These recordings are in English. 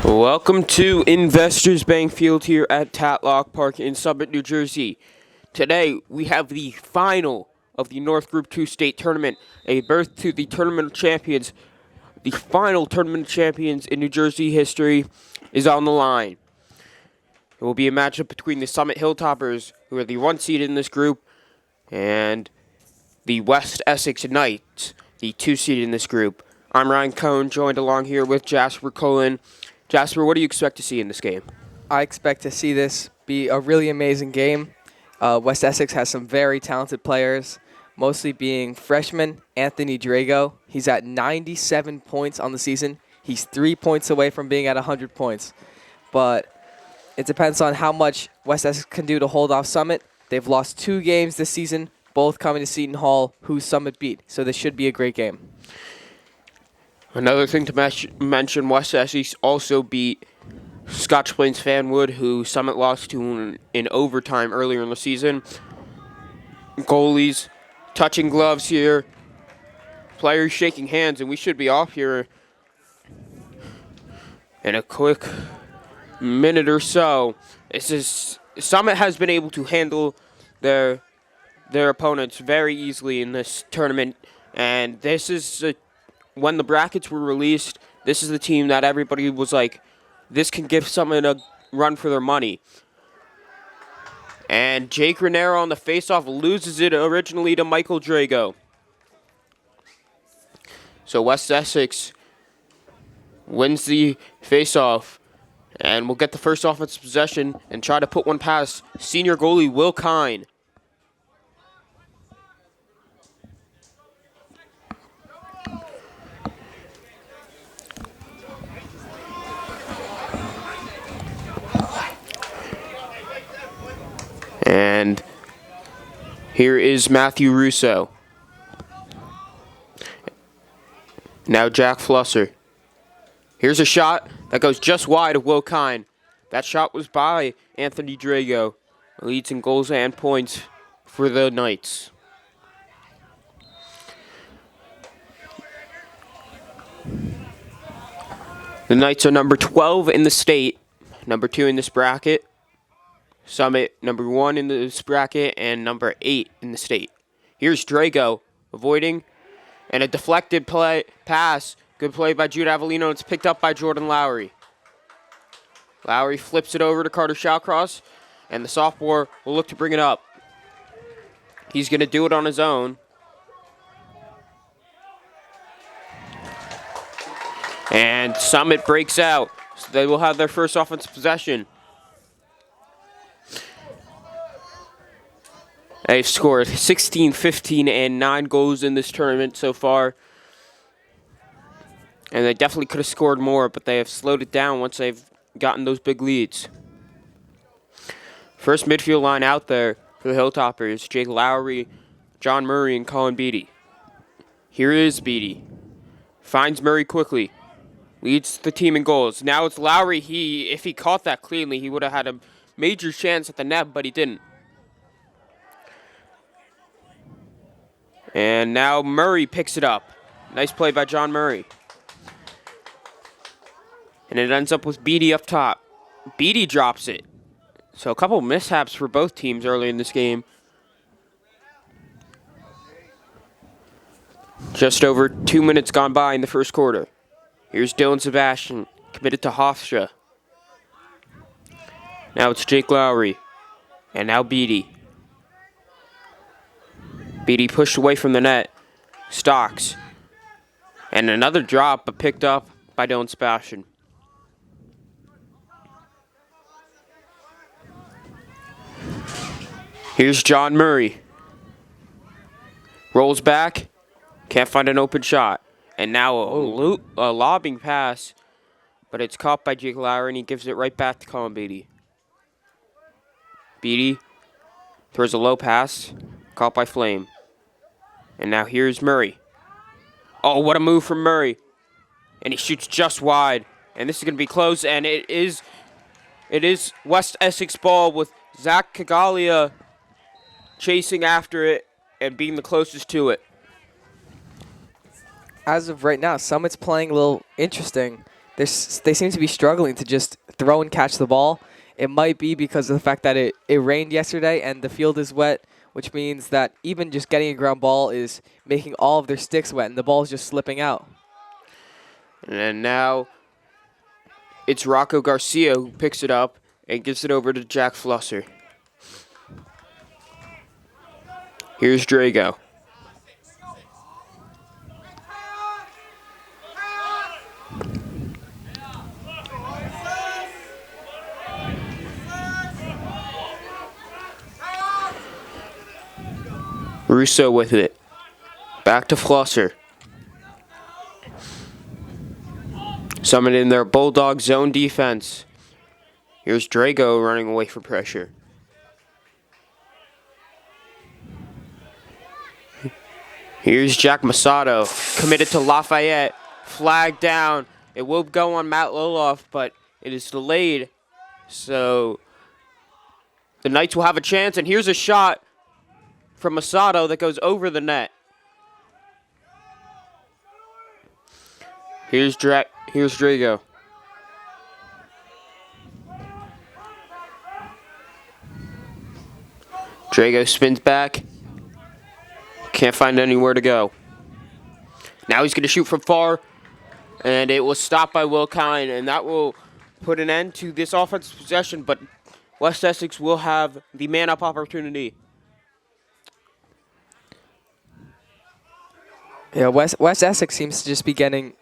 Welcome to Investors Bank Field here at Tatlock Park in Summit, New Jersey. Today we have the final of the North Group 2 state tournament, a berth to the tournament champions. The final tournament champions in New Jersey history is on the line. It will be a matchup between the Summit Hilltoppers, who are the 1 seed in this group, and the West Essex Knights, the 2 seed in this group. I'm Ryan Cohn, joined along here with Jasper Cullen. Jasper, what do you expect to see in this game? I expect to see this be a really amazing game. West Essex has some very talented players, mostly being freshman Anthony Drago. He's at 97 points on the season. He's 3 points away from being at 100 points. But it depends on how much West Essex can do to hold off Summit. They've lost 2 games this season, both coming to Seton Hall, who Summit beat. So this should be a great game. Another thing to mention, West Essex also beat Scotch Plains Fanwood, who Summit lost to in overtime earlier in the season. Goalies touching gloves here. Players shaking hands, and we should be off here in a quick minute or so. Summit has been able to handle their opponents very easily in this tournament, and this is when the brackets were released, this is the team that everybody was like, this can give Summit a run for their money. And Jake Ranero on the faceoff loses it originally to Michael Drago. So West Essex wins the faceoff and will get the first offensive possession and try to put one past senior goalie Will Kine. And here is Matthew Russo. Now Jack Flusser. Here's a shot that goes just wide of Will Kine. That shot was by Anthony Drago. Leads in goals and points for the Knights. The Knights are number 12 in the state, number 2 in this bracket. Summit, number 1 in this bracket, and number 8 in the state. Here's Drago avoiding, and a deflected pass. Good play by Jude Avellino. It's picked up by Jordan Lowry. Lowry flips it over to Carter Shawcross, and the sophomore will look to bring it up. He's going to do it on his own. And Summit breaks out, so they will have their first offensive possession. They've scored 16, 15, and 9 goals in this tournament so far. And they definitely could have scored more, but they have slowed it down once they've gotten those big leads. First midfield line out there for the Hilltoppers, Jake Lowry, John Murray, and Colin Beatty. Here is Beatty. Finds Murray quickly. Leads the team in goals. Now it's Lowry. If he caught that cleanly, he would have had a major chance at the net, but he didn't. And now Murray picks it up. Nice play by John Murray. And it ends up with Beatty up top. Beatty drops it. So a couple mishaps for both teams early in this game. Just over 2 minutes gone by in the first quarter. Here's Dylan Sebastian, committed to Hofstra. Now it's Jake Lowry. And now Beatty. Beatty pushed away from the net. Stocks. And another drop, but picked up by Dylan Sebastian. Here's John Murray. Rolls back. Can't find an open shot. And now a lobbing pass. But it's caught by Jake Lowry, and he gives it right back to Colin Beatty. Beatty throws a low pass. Caught by Flame. And now here's Murray. Oh, what a move from Murray. And he shoots just wide. And this is going to be close. And it is West Essex ball with Zach Kagalia chasing after it and being the closest to it. As of right now, Summit's playing a little interesting. they seem to be struggling to just throw and catch the ball. It might be because of the fact that it rained yesterday and the field is wet, which means that even just getting a ground ball is making all of their sticks wet, and the ball is just slipping out. And now it's Rocco Garcia who picks it up and gives it over to Jack Flusser. Here's Drago. Russo with it. Back to Flusser. Summon in their Bulldog zone defense. Here's Drago running away from pressure. Here's Jack Masato, committed to Lafayette. Flag down. It will go on Matt Loloff, but it is delayed. So the Knights will have a chance, and here's a shot from Masato that goes over the net. Here's Drago. Drago spins back. Can't find anywhere to go. Now he's going to shoot from far, and it was stopped by Will Kine, and that will put an end to this offensive possession, but West Essex will have the man-up opportunity. Yeah, West Essex seems to be getting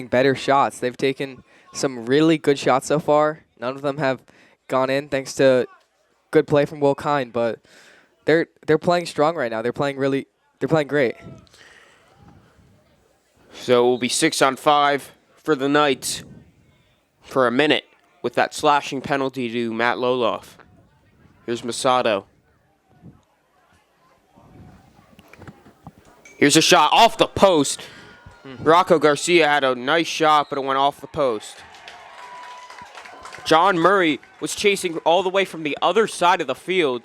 better shots. They've taken some really good shots so far. None of them have gone in thanks to good play from Will Kine, but they're playing strong right now. They're playing great. So it will be 6-on-5 for the Knights for a minute with that slashing penalty to Matt Loloff. Here's Masato. Here's a shot off the post. Rocco Garcia had a nice shot, but it went off the post. John Murray was chasing all the way from the other side of the field.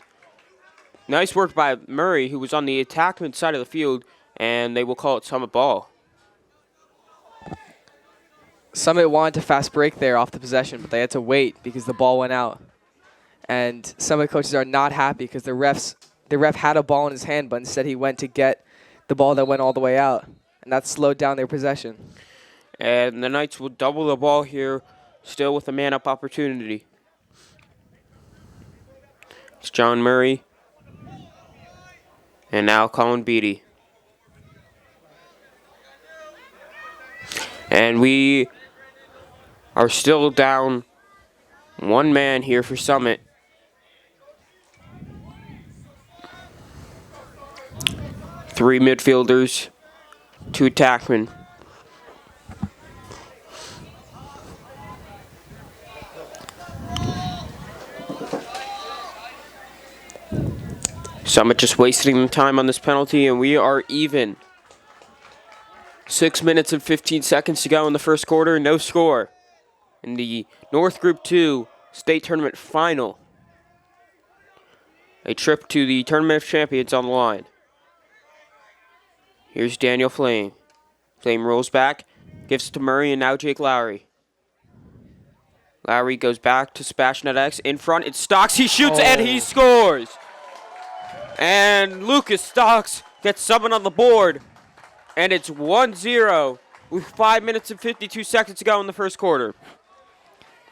Nice work by Murray, who was on the attackman side of the field, and they will call it Summit ball. Summit wanted to fast break there off the possession, but they had to wait because the ball went out. And Summit coaches are not happy because the ref had a ball in his hand, but instead he went to get the ball that went all the way out, and that slowed down their possession. And the Knights will double the ball here, still with a man-up opportunity. It's John Murray. And now Colin Beatty. And we are still down one man here for Summit. Three midfielders, two attackmen. Summit just wasting time on this penalty, and we are even. 6 minutes and 15 seconds to go in the first quarter, no score. In the North Group 2 State Tournament Final. A trip to the Tournament of Champions on the line. Here's Daniel Flame. Flame rolls back, gives it to Murray, and now Jake Lowry. Lowry goes back to Sebastian at X. In front, it's Stocks. He shoots and he scores. And Lucas Stocks gets someone on the board. And it's 1-0 with 5 minutes and 52 seconds to go in the first quarter.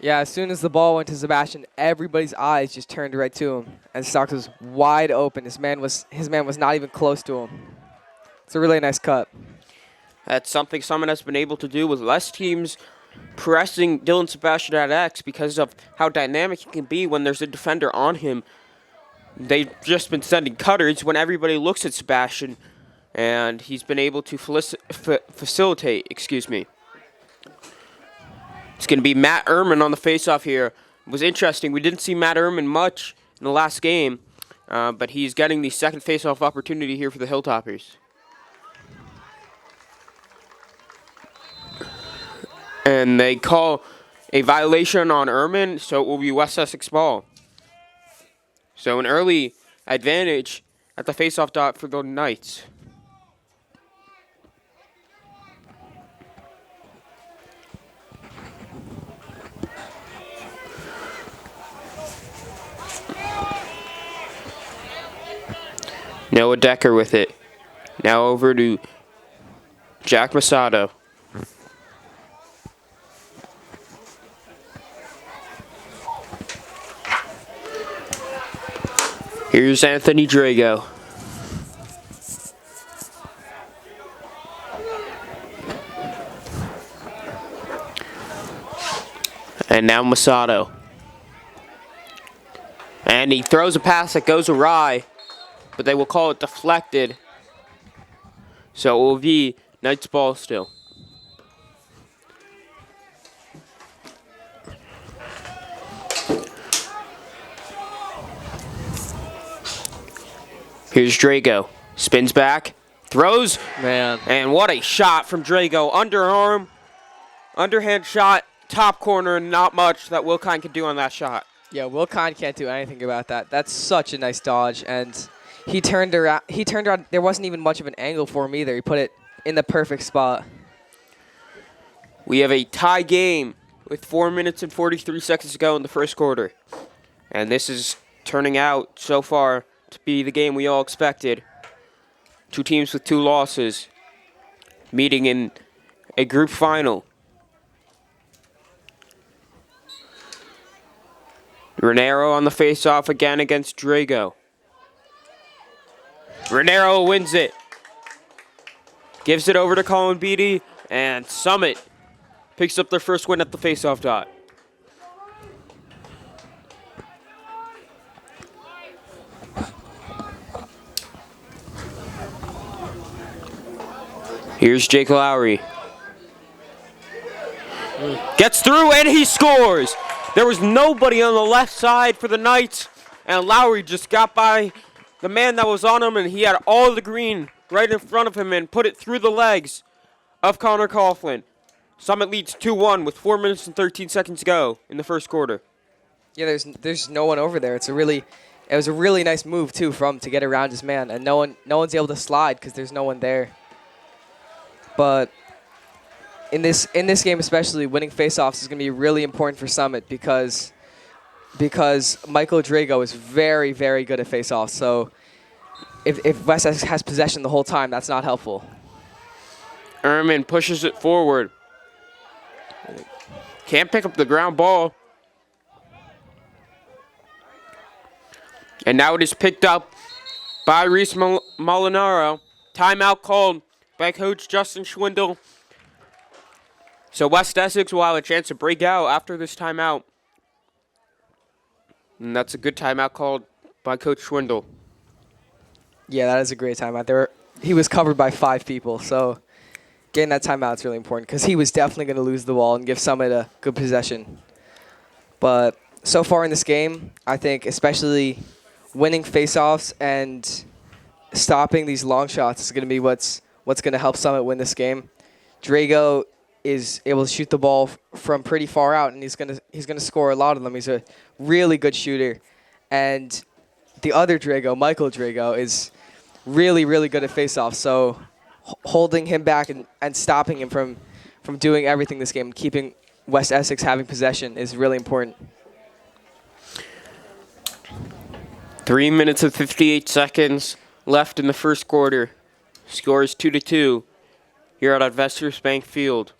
Yeah, as soon as the ball went to Sebastian, everybody's eyes just turned right to him. And Stocks was wide open. His man was not even close to him. It's a really nice cut. That's something Summit has been able to do with less teams pressing Dylan Sebastian at X because of how dynamic he can be when there's a defender on him. They've just been sending cutters when everybody looks at Sebastian, and he's been able to facilitate. It's going to be Matt Ehrman on the faceoff here. It was interesting. We didn't see Matt Ehrman much in the last game, but he's getting the second faceoff opportunity here for the Hilltoppers. And they call a violation on Ehrman, so it will be West Essex ball. So an early advantage at the faceoff dot for the Knights. Noah Decker with it. Now over to Jack Masato. Here's Anthony Drago. And now Masato. And he throws a pass that goes awry, but they will call it deflected. So it will be Knights ball still. Here's Drago. Spins back, throws, Man. and what a shot from Drago. Underarm, underhand shot, top corner, not much that Wilkine could do on that shot. Yeah, Wilkine can't do anything about that. That's such a nice dodge, and he turned around. There wasn't even much of an angle for him either. He put it in the perfect spot. We have a tie game with 4 minutes and 43 seconds to go in the first quarter. And this is turning out so far to be the game we all expected. Two teams with 2 losses meeting in a group final. Raniero on the face-off again against Drago. Raniero wins it. Gives it over to Colin Beatty, and Summit picks up their first win at the face-off dot. Here's Jake Lowry. Gets through and he scores. There was nobody on the left side for the Knights, and Lowry just got by the man that was on him, and he had all the green right in front of him and put it through the legs of Connor Coughlin. Summit leads 2-1 with 4 minutes and 13 seconds to go in the first quarter. Yeah, there's no one over there. It was a really nice move too to get around his man, and no one's able to slide because there's no one there. But in this game especially, winning faceoffs is going to be really important for Summit because Michael Drago is very, very good at faceoffs. So if West Essex has possession the whole time, that's not helpful. Ehrman pushes it forward. Can't pick up the ground ball. And now it is picked up by Reese Molinaro. Timeout called by Coach Justin Schwindel. So West Essex will have a chance to break out after this timeout. And that's a good timeout called by Coach Schwindel. Yeah, that is a great timeout. He was covered by 5 people, so getting that timeout is really important because he was definitely going to lose the ball and give Summit a good possession. But so far in this game, I think especially winning faceoffs and stopping these long shots is going to be what's going to help Summit win this game. Drago is able to shoot the ball from pretty far out, and he's gonna score a lot of them. He's a really good shooter, and the other Drago, Michael Drago, is really, really good at faceoffs. So holding him back and stopping him from doing everything this game, keeping West Essex having possession is really important. 3 minutes and 58 seconds left in the first quarter. Score is 2-2 here at Investors Bank Field.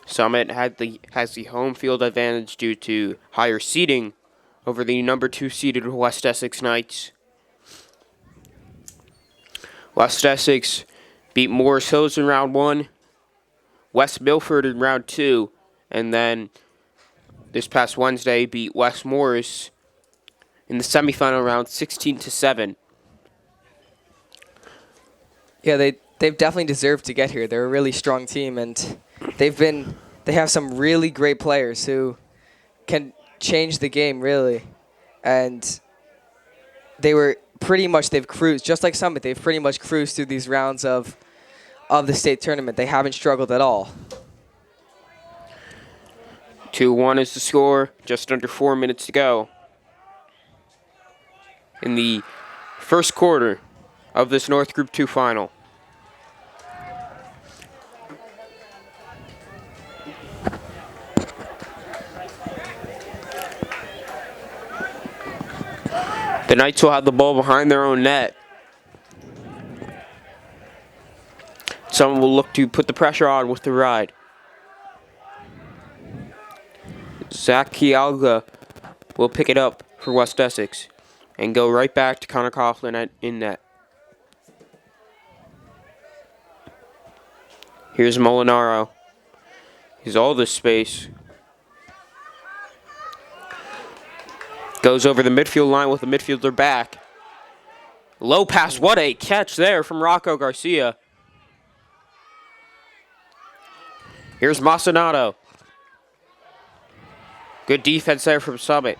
Summit has the home field advantage due to higher seeding over the number 2 seeded West Essex Knights. West Essex beat Morris Hills in round 1, West Milford in round 2, and then this past Wednesday beat West Morris in the semifinal round 16-7. Yeah, they've definitely deserved to get here. They're a really strong team, and they have some really great players who can change the game, really. And they've cruised, just like Summit, they've pretty much cruised through these rounds of the state tournament. They haven't struggled at all. 2-1 is the score, just under 4 minutes to go in the first quarter of this North Group 2 final. The Knights will have the ball behind their own net. Someone will look to put the pressure on with the ride. Zach Kialga will pick it up for West Essex and go right back to Connor Coughlin in net. Here's Molinaro. He's all this space. Goes over the midfield line with the midfielder back. Low pass, what a catch there from Rocco Garcia. Here's Masanato. Good defense there from Summit.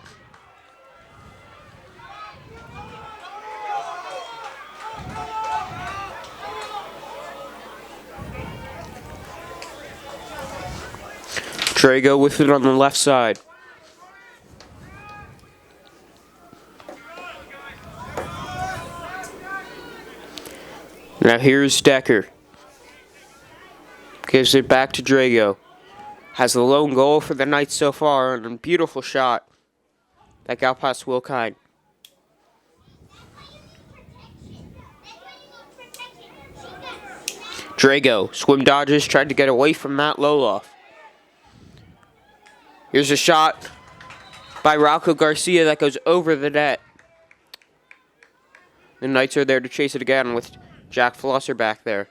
Drago with it on the left side. Now here's Decker. Gives it back to Drago. Has the lone goal for the night so far, and a beautiful shot that got past Wilkine. Drago, swim dodges, tried to get away from Matt Loloff. Here's a shot by Rocco Garcia that goes over the net. The Knights are there to chase it again with Jack Flosser back there.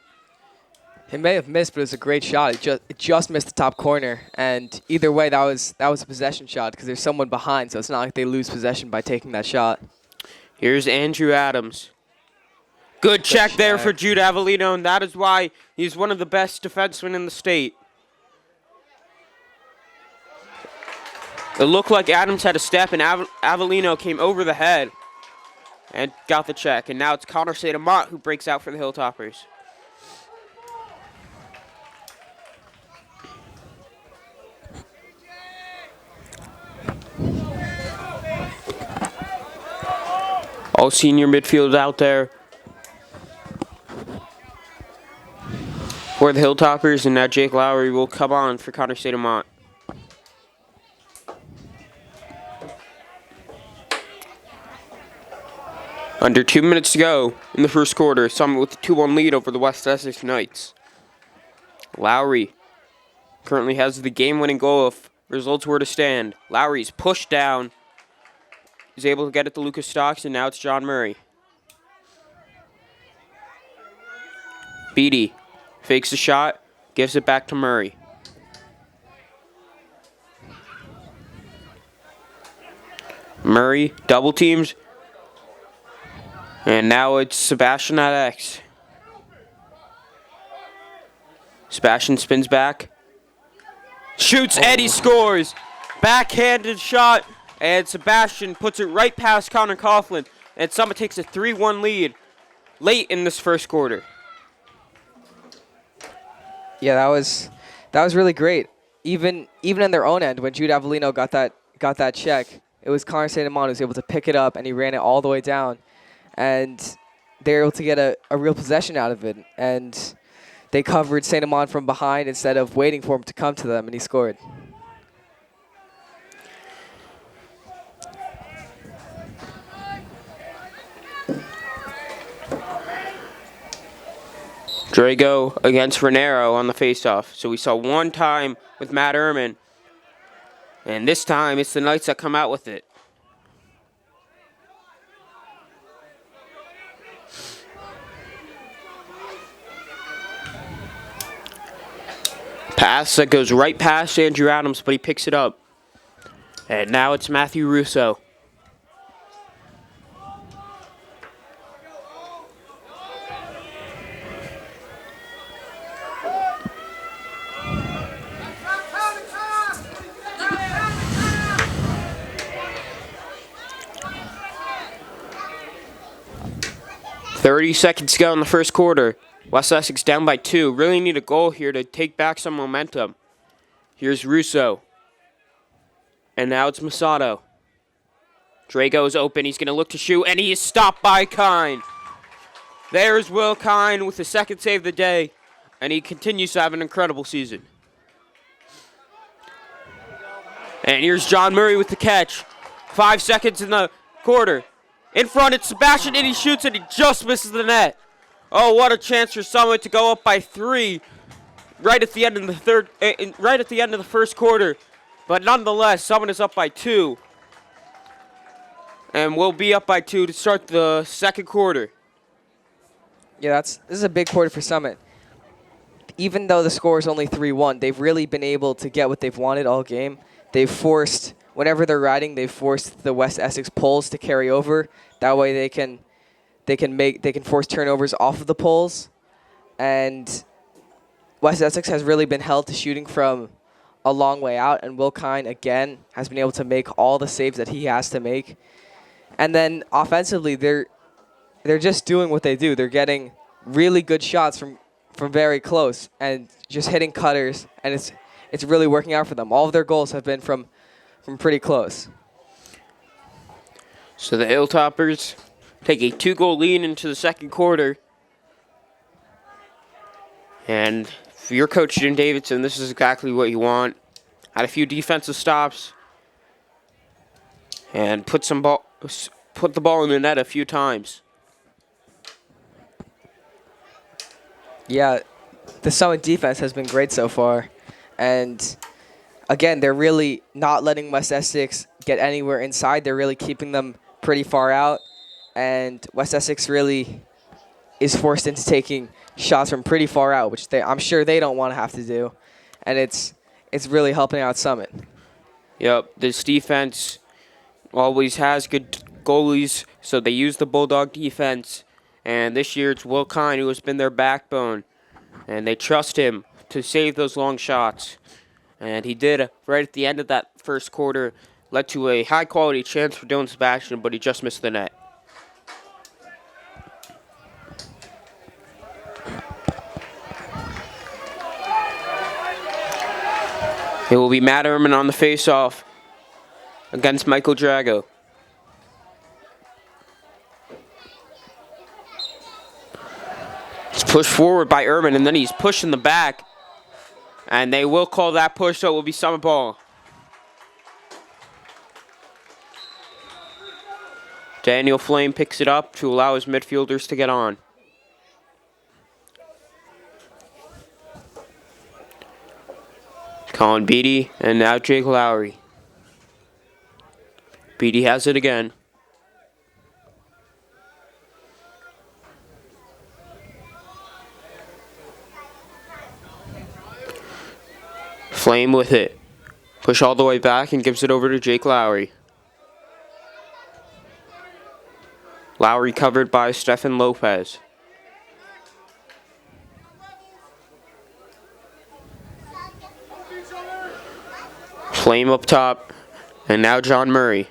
It may have missed, but it was a great shot. It just missed the top corner, and either way, that was a possession shot because there's someone behind, so it's not like they lose possession by taking that shot. Here's Andrew Adams. Good check there for Jude Avellino, and that is why he's one of the best defensemen in the state. It looked like Adams had a step, and Avellino came over the head and got the check. And now it's Connor St. Amant who breaks out for the Hilltoppers. All senior midfield out there for the Hilltoppers, and now Jake Lowry will come on for Connor St. Amant. Under 2 minutes to go in the first quarter, Summit with a 2-1 lead over the West Essex Knights. Lowry currently has the game-winning goal if results were to stand. Lowry's pushed down. He's able to get it to Lucas Stocks, and now it's John Murray. Beatty fakes the shot, gives it back to Murray. Murray double teams. And now it's Sebastian at X. Sebastian spins back. Shoots, Eddie scores. Backhanded shot. And Sebastian puts it right past Connor Coughlin. And Summit takes a 3-1 lead late in this first quarter. Yeah, that was really great. Even in their own end, when Jude Avellino got that check, it was Connor St. Amant who was able to pick it up, and he ran it all the way down. And they were able to get a real possession out of it. And they covered St. Amant from behind instead of waiting for him to come to them, and he scored. Drago against Renero on the faceoff. So we saw one time with Matt Ehrman, and this time it's the Knights that come out with it. Pass that goes right past Andrew Adams, but he picks it up. And now it's Matthew Russo. .30 seconds to go in the first quarter. West Essex down by 2. Really need a goal here to take back some momentum. Here's Russo. And now it's Masato. Drago is open. He's going to look to shoot, and he is stopped by Kine. There's Will Kine with the second save of the day, and he continues to have an incredible season. And here's John Murray with the catch. 5 seconds in the quarter. In front, it's Sebastian, and he shoots, and he just misses the net. Oh, what a chance for Summit to go up by 3 right at the end of the right at the end of the first quarter. But nonetheless, Summit is up by 2. And we'll be up by 2 to start the second quarter. Yeah, this is a big quarter for Summit. Even though the score is only 3-1, they've really been able to get what they've wanted all game. They've forced, whenever they're riding, they've forced the West Essex poles to carry over. That way they can force turnovers off of the poles. And West Essex has really been held to shooting from a long way out, and Will Kine, again, has been able to make all the saves that he has to make. And then offensively, they're just doing what they do. They're getting really good shots from very close and just hitting cutters, and it's really working out for them. All of their goals have been from pretty close. So the Hilltoppers take a 2-goal lead into the second quarter. And for your coach, Jim Davidson, this is exactly what you want. Had a few defensive stops and put the ball in the net a few times. Yeah, the Summit defense has been great so far. And again, they're really not letting West Essex get anywhere inside. They're really keeping them pretty far out. And West Essex really is forced into taking shots from pretty far out, which I'm sure they don't want to have to do. And it's really helping out Summit. Yep, this defense always has good goalies, so they use the Bulldog defense. And this year it's Will Kine who has been their backbone. And they trust him to save those long shots. And he did right at the end of that first quarter. Led to a high-quality chance for Dylan Sebastian, but he just missed the net. It will be Matt Ehrman on the face-off against Michael Drago. It's pushed forward by Ehrman, and then he's pushed in the back. And they will call that push, so it will be Summit ball. Daniel Flame picks it up to allow his midfielders to get on. Colin Beatty, and now Jake Lowry. Beatty has it again. Flame with it. Push all the way back and gives it over to Jake Lowry. Lowry covered by Stefan Lopez. Flame up top. And now John Murray.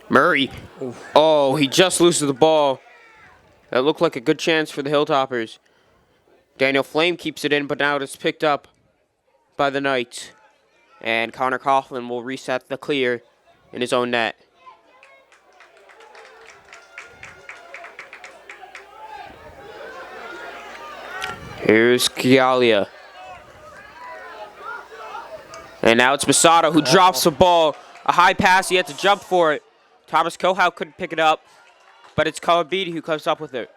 Murray. Oh, he just loses the ball. That looked like a good chance for the Hilltoppers. Daniel Flame keeps it in, but now it's picked up by the Knights. And Connor Coughlin will reset the clear in his own net. Here's Kialia. And now it's Masato who drops the ball. A high pass, he had to jump for it. Thomas Kohout couldn't pick it up, but it's Colin Beatty who comes up with it.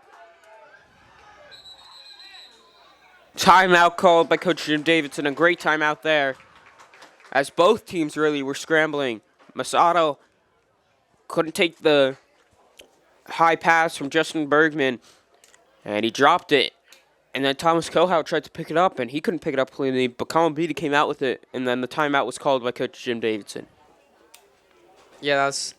Timeout called by Coach Jim Davidson. A great timeout there, as both teams really were scrambling. Masato couldn't take the high pass from Justin Bergman, and he dropped it. And then Thomas Kohout tried to pick it up, and he couldn't pick it up cleanly, but Colin Beatty came out with it, and then the timeout was called by Coach Jim Davidson. Yeah, it's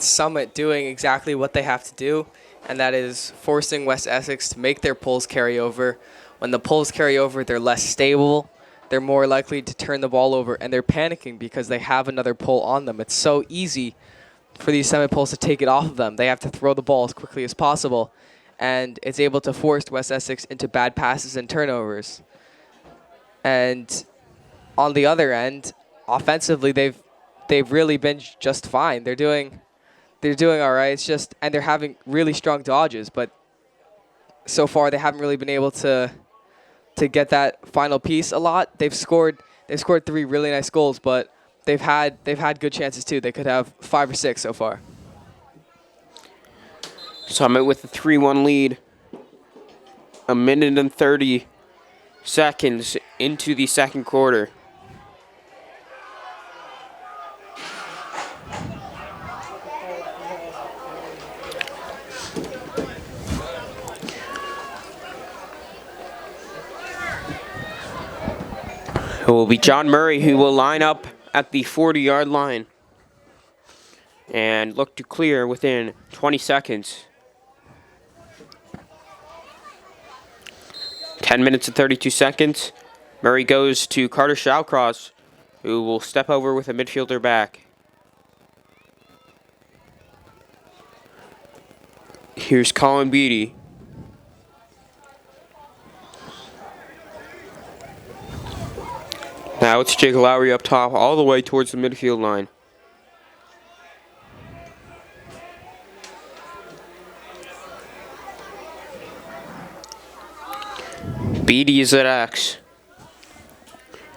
Summit doing exactly what they have to do, and that is forcing West Essex to make their poles carry over. When the poles carry over, they're less stable. They're more likely to turn the ball over, and they're panicking because they have another pole on them. It's so easy for these Summit poles to take it off of them. They have to throw the ball as quickly as possible, and it's able to force West Essex into bad passes and turnovers. And on the other end, offensively, they've really been just fine. They're doing all right. It's just, and they're having really strong dodges, but so far they haven't really been able to get that final piece a lot. They've scored 3 really nice goals, but they've had good chances too. They could have 5 or 6 so far. Summit with a 3-1 lead. A minute and 30 seconds into the second quarter. It will be John Murray who will line up at the 40-yard line and look to clear within 20 seconds. 10 minutes and 32 seconds. Murray goes to Carter Shawcross, who will step over with a midfielder back. Here's Colin Beatty. Now it's Jake Lowry up top, all the way towards the midfield line. Beatty is at X.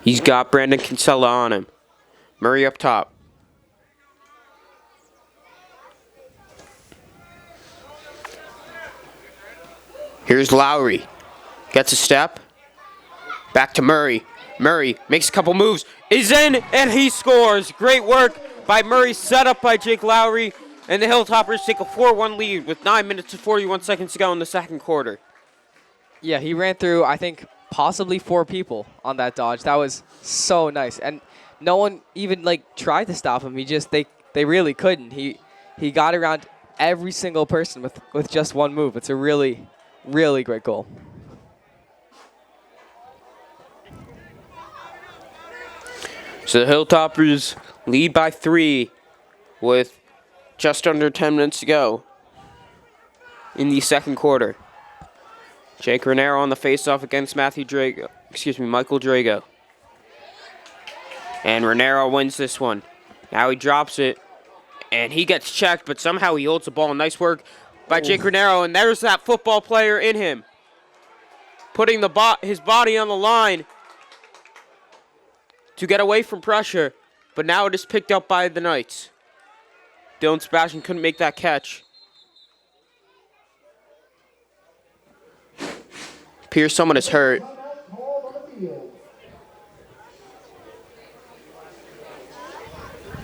He's got Brandon Kinsella on him. Murray up top. Here's Lowry. Gets a step. Back to Murray. Murray makes a couple moves. Is in, and he scores. Great work by Murray, set up by Jake Lowry. And the Hilltoppers take a 4-1 lead with 9 minutes and 41 seconds to go in the second quarter. Yeah, he ran through, I think, possibly 4 people on that dodge. That was so nice. And no one even, tried to stop him. They really couldn't. He got around every single person with just one move. It's a really, really great goal. So the Hilltoppers lead by 3 with just under 10 minutes to go in the second quarter. Jake Raniero on the faceoff against Michael Drago. And Raniero wins this one. Now he drops it, and he gets checked, but somehow he holds the ball. Nice work by Jake Raniero, and there's that football player in him, putting his body on the line to get away from pressure, but now it is picked up by the Knights. Dylan Sebastian couldn't make that catch. Appears someone is hurt.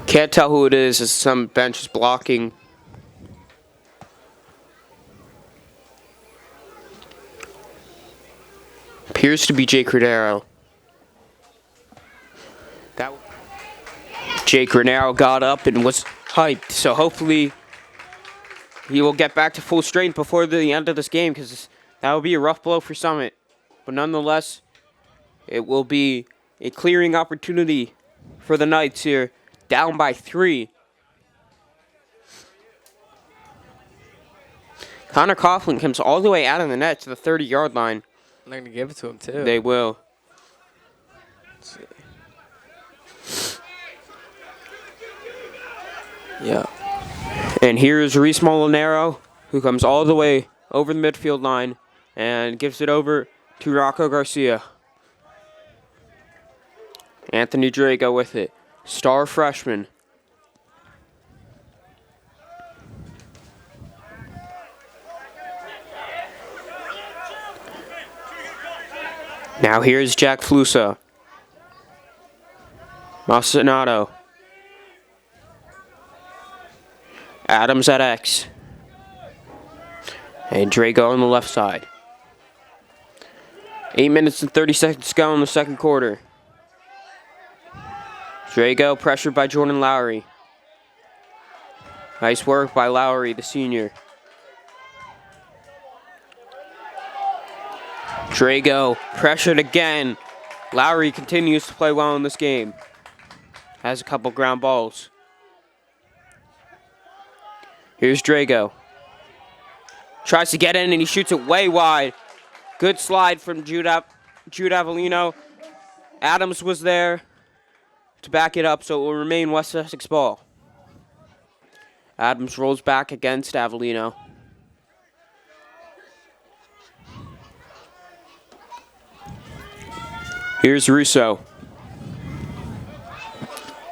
Can't tell who it is as some bench is blocking. Appears to be Jake Raniero. Jake Raniero got up and was hyped, so hopefully he will get back to full strength before the end of this game, because that would be a rough blow for Summit. But nonetheless, it will be a clearing opportunity for the Knights here, down by 3. Connor Coughlin comes all the way out of the net to the 30-yard line. They're going to give it to him, too. They will. Let's see. Yeah. And here is Reese Molinaro, who comes all the way over the midfield line and gives it over to Rocco Garcia. Anthony Drago with it. Star freshman. Now here's Jack Flusa. Masinato. Adams at X. And Drago on the left side. 8 minutes and 30 seconds to go in the second quarter. Drago pressured by Jordan Lowry. Nice work by Lowry, the senior. Drago pressured again. Lowry continues to play well in this game. Has a couple ground balls. Here's Drago. Tries to get in and he shoots it way wide. Good slide from Jude Avellino. Adams was there to back it up, so it will remain West Essex ball. Adams rolls back against Avellino. Here's Russo.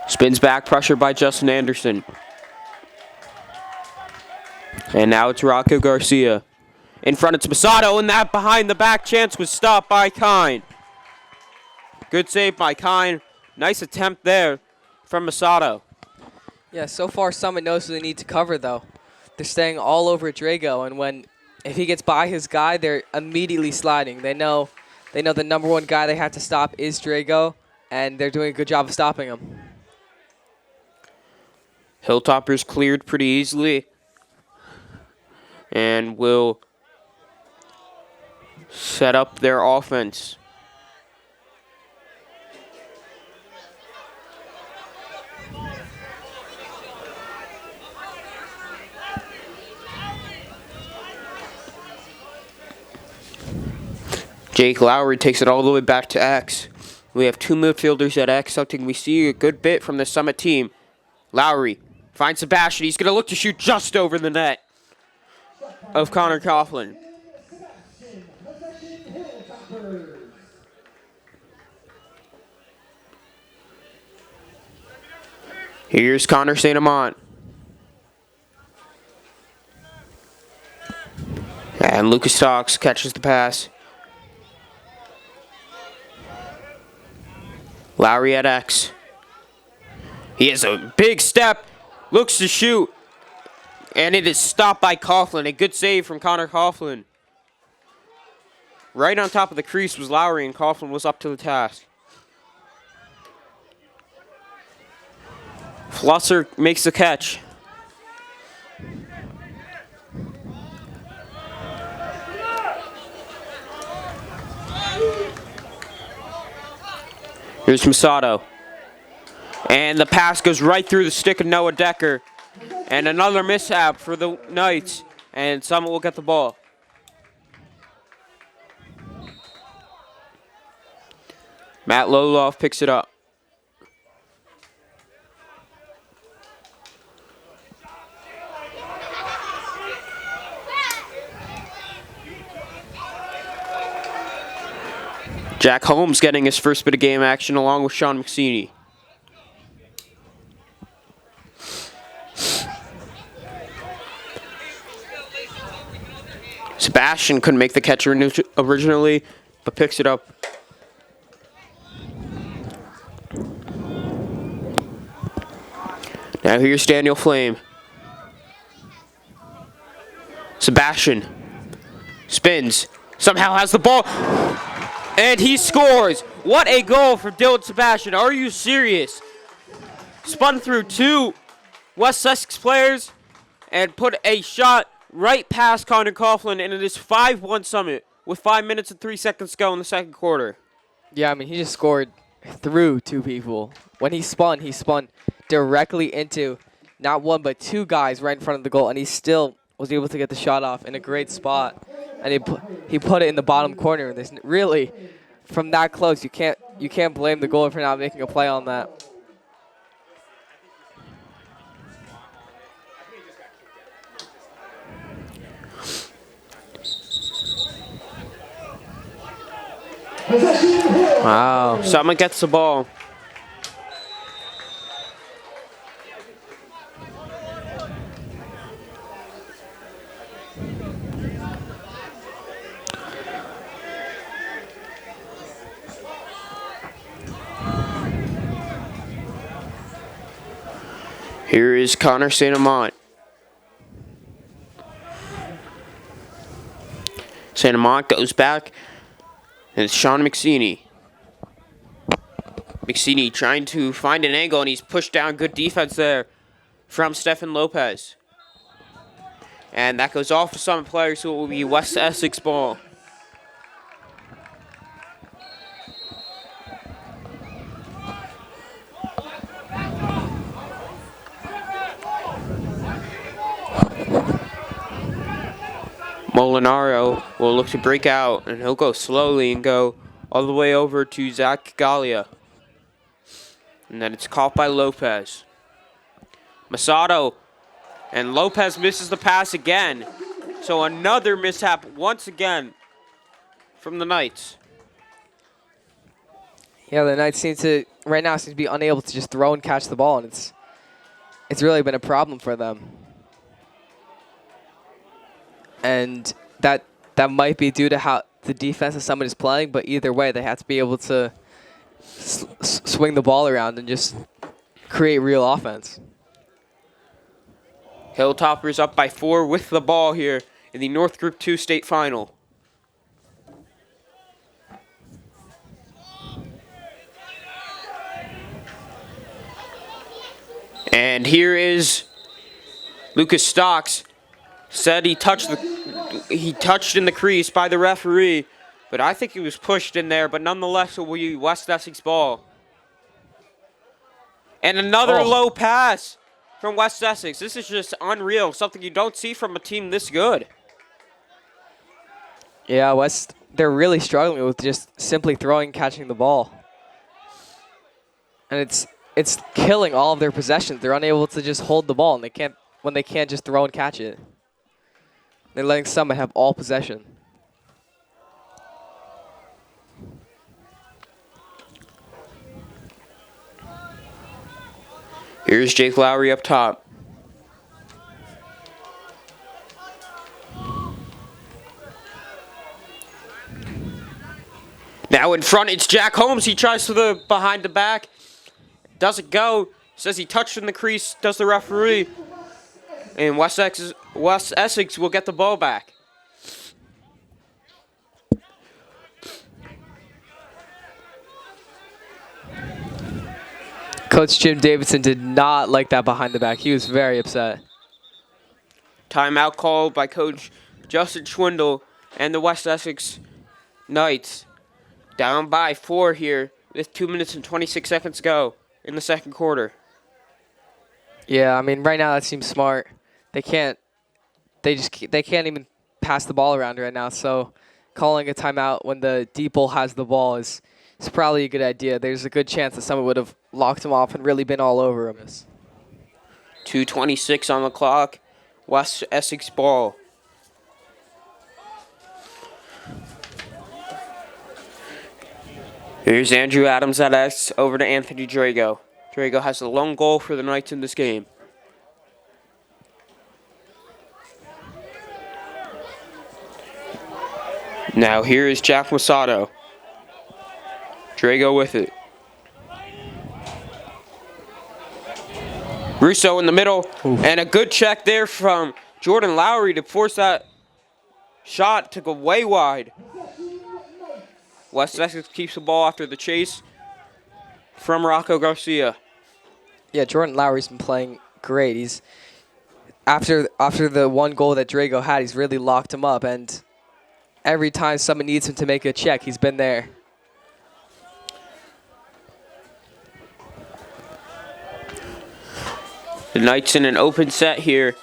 Spins back, pressure by Justin Anderson. And now it's Rocco Garcia. In front it's Masato, and that behind the back chance was stopped by Kine. Good save by Kine. Nice attempt there from Masato. Yeah, so far Summit knows they need to cover, though. They're staying all over Drago, and if he gets by his guy, they're immediately sliding. They know the number one guy they have to stop is Drago, and they're doing a good job of stopping him. Hilltoppers cleared pretty easily and will set up their offense. Jake Lowry takes it all the way back to X. We have two midfielders at X, something we see a good bit from the Summit team. Lowry finds Sebastian. He's going to look to shoot just over the net of Connor Coughlin. Here's Connor St. Amant. And Lucas Stocks catches the pass. Lowry at X. He has a big step, looks to shoot, and it is stopped by Coughlin. A good save from Connor Coughlin. Right on top of the crease was Lowry, and Coughlin was up to the task. Flusser makes the catch. Here's Masato. And the pass goes right through the stick of Noah Decker. And another mishap for the Knights. And Summit will get the ball. Matt Loloff picks it up. Jack Holmes getting his first bit of game action along with Sean McSeany. Sebastian couldn't make the catch originally, but picks it up. Now here's Daniel Flame. Sebastian spins, somehow has the ball, and he scores. What a goal for Dylan Sebastian. Are you serious? Spun through two West Essex players and put a shot right past Connor Coughlin, and it is 5-1 Summit with 5 minutes and 3 seconds to go in the second quarter. Yeah, I mean, he just scored through two people. When he spun directly into not one but two guys right in front of the goal, and he still was able to get the shot off in a great spot. And he put it in the bottom corner. There's really, from that close, you can't blame the goalie for not making a play on that. Wow. Summit gets the ball. Here is Connor St. Amant. St. Amant goes back, and it's Sean McSeany. McSeany trying to find an angle, and he's pushed down. Good defense there from Stefan Lopez. And that goes off for some players, so it will be West Essex ball. Molinaro will look to break out, and he'll go slowly and go all the way over to Zach Gallia. And then it's caught by Lopez. Masato, and Lopez misses the pass again. So another mishap once again from the Knights. Yeah, the Knights seem to be unable to just throw and catch the ball, and it's really been a problem for them. and that might be due to how the defense of Summit is playing, but either way, they have to be able to swing the ball around and just create real offense. Hilltoppers up by 4 with the ball here in the North Group 2 state final. And here is Lucas Stocks. Said he touched in the crease by the referee, but I think he was pushed in there, but nonetheless it will be West Essex ball. And another low pass from West Essex. This is just unreal, something you don't see from a team this good. Yeah, West, they're really struggling with just simply throwing and catching the ball. And it's killing all of their possessions. They're unable to just hold the ball, and they can't just throw and catch it. They're letting Summit have all possession. Here's Jake Lowry up top. Now in front, it's Jack Holmes. He tries for the behind the back. Doesn't go. Says he touched in the crease. Does the referee. And West Essex will get the ball back. Coach Jim Davidson did not like that behind the back. He was very upset. Timeout called by Coach Justin Schwindel and the West Essex Knights. Down by 4 here with 2 minutes and 26 seconds to go in the second quarter. Yeah, I mean, right now that seems smart. They can't even pass the ball around right now. So calling a timeout when the deep ball has the ball is probably a good idea. There's a good chance that someone would have locked him off and really been all over him. 2:26 on the clock. West Essex ball. Here's Andrew Adams at X over to Anthony Drago. Drago has the lone goal for the Knights in this game. Now here is Jack Masato. Drago with it. Russo in the middle. Oof. And a good check there from Jordan Lowry to force that shot to go way wide. West Essex keeps the ball after the chase from Rocco Garcia. Yeah, Jordan Lowry's been playing great. He's after the one goal that Drago had, he's really locked him up, and every time someone needs him to make a check, he's been there. The Knights in an open set here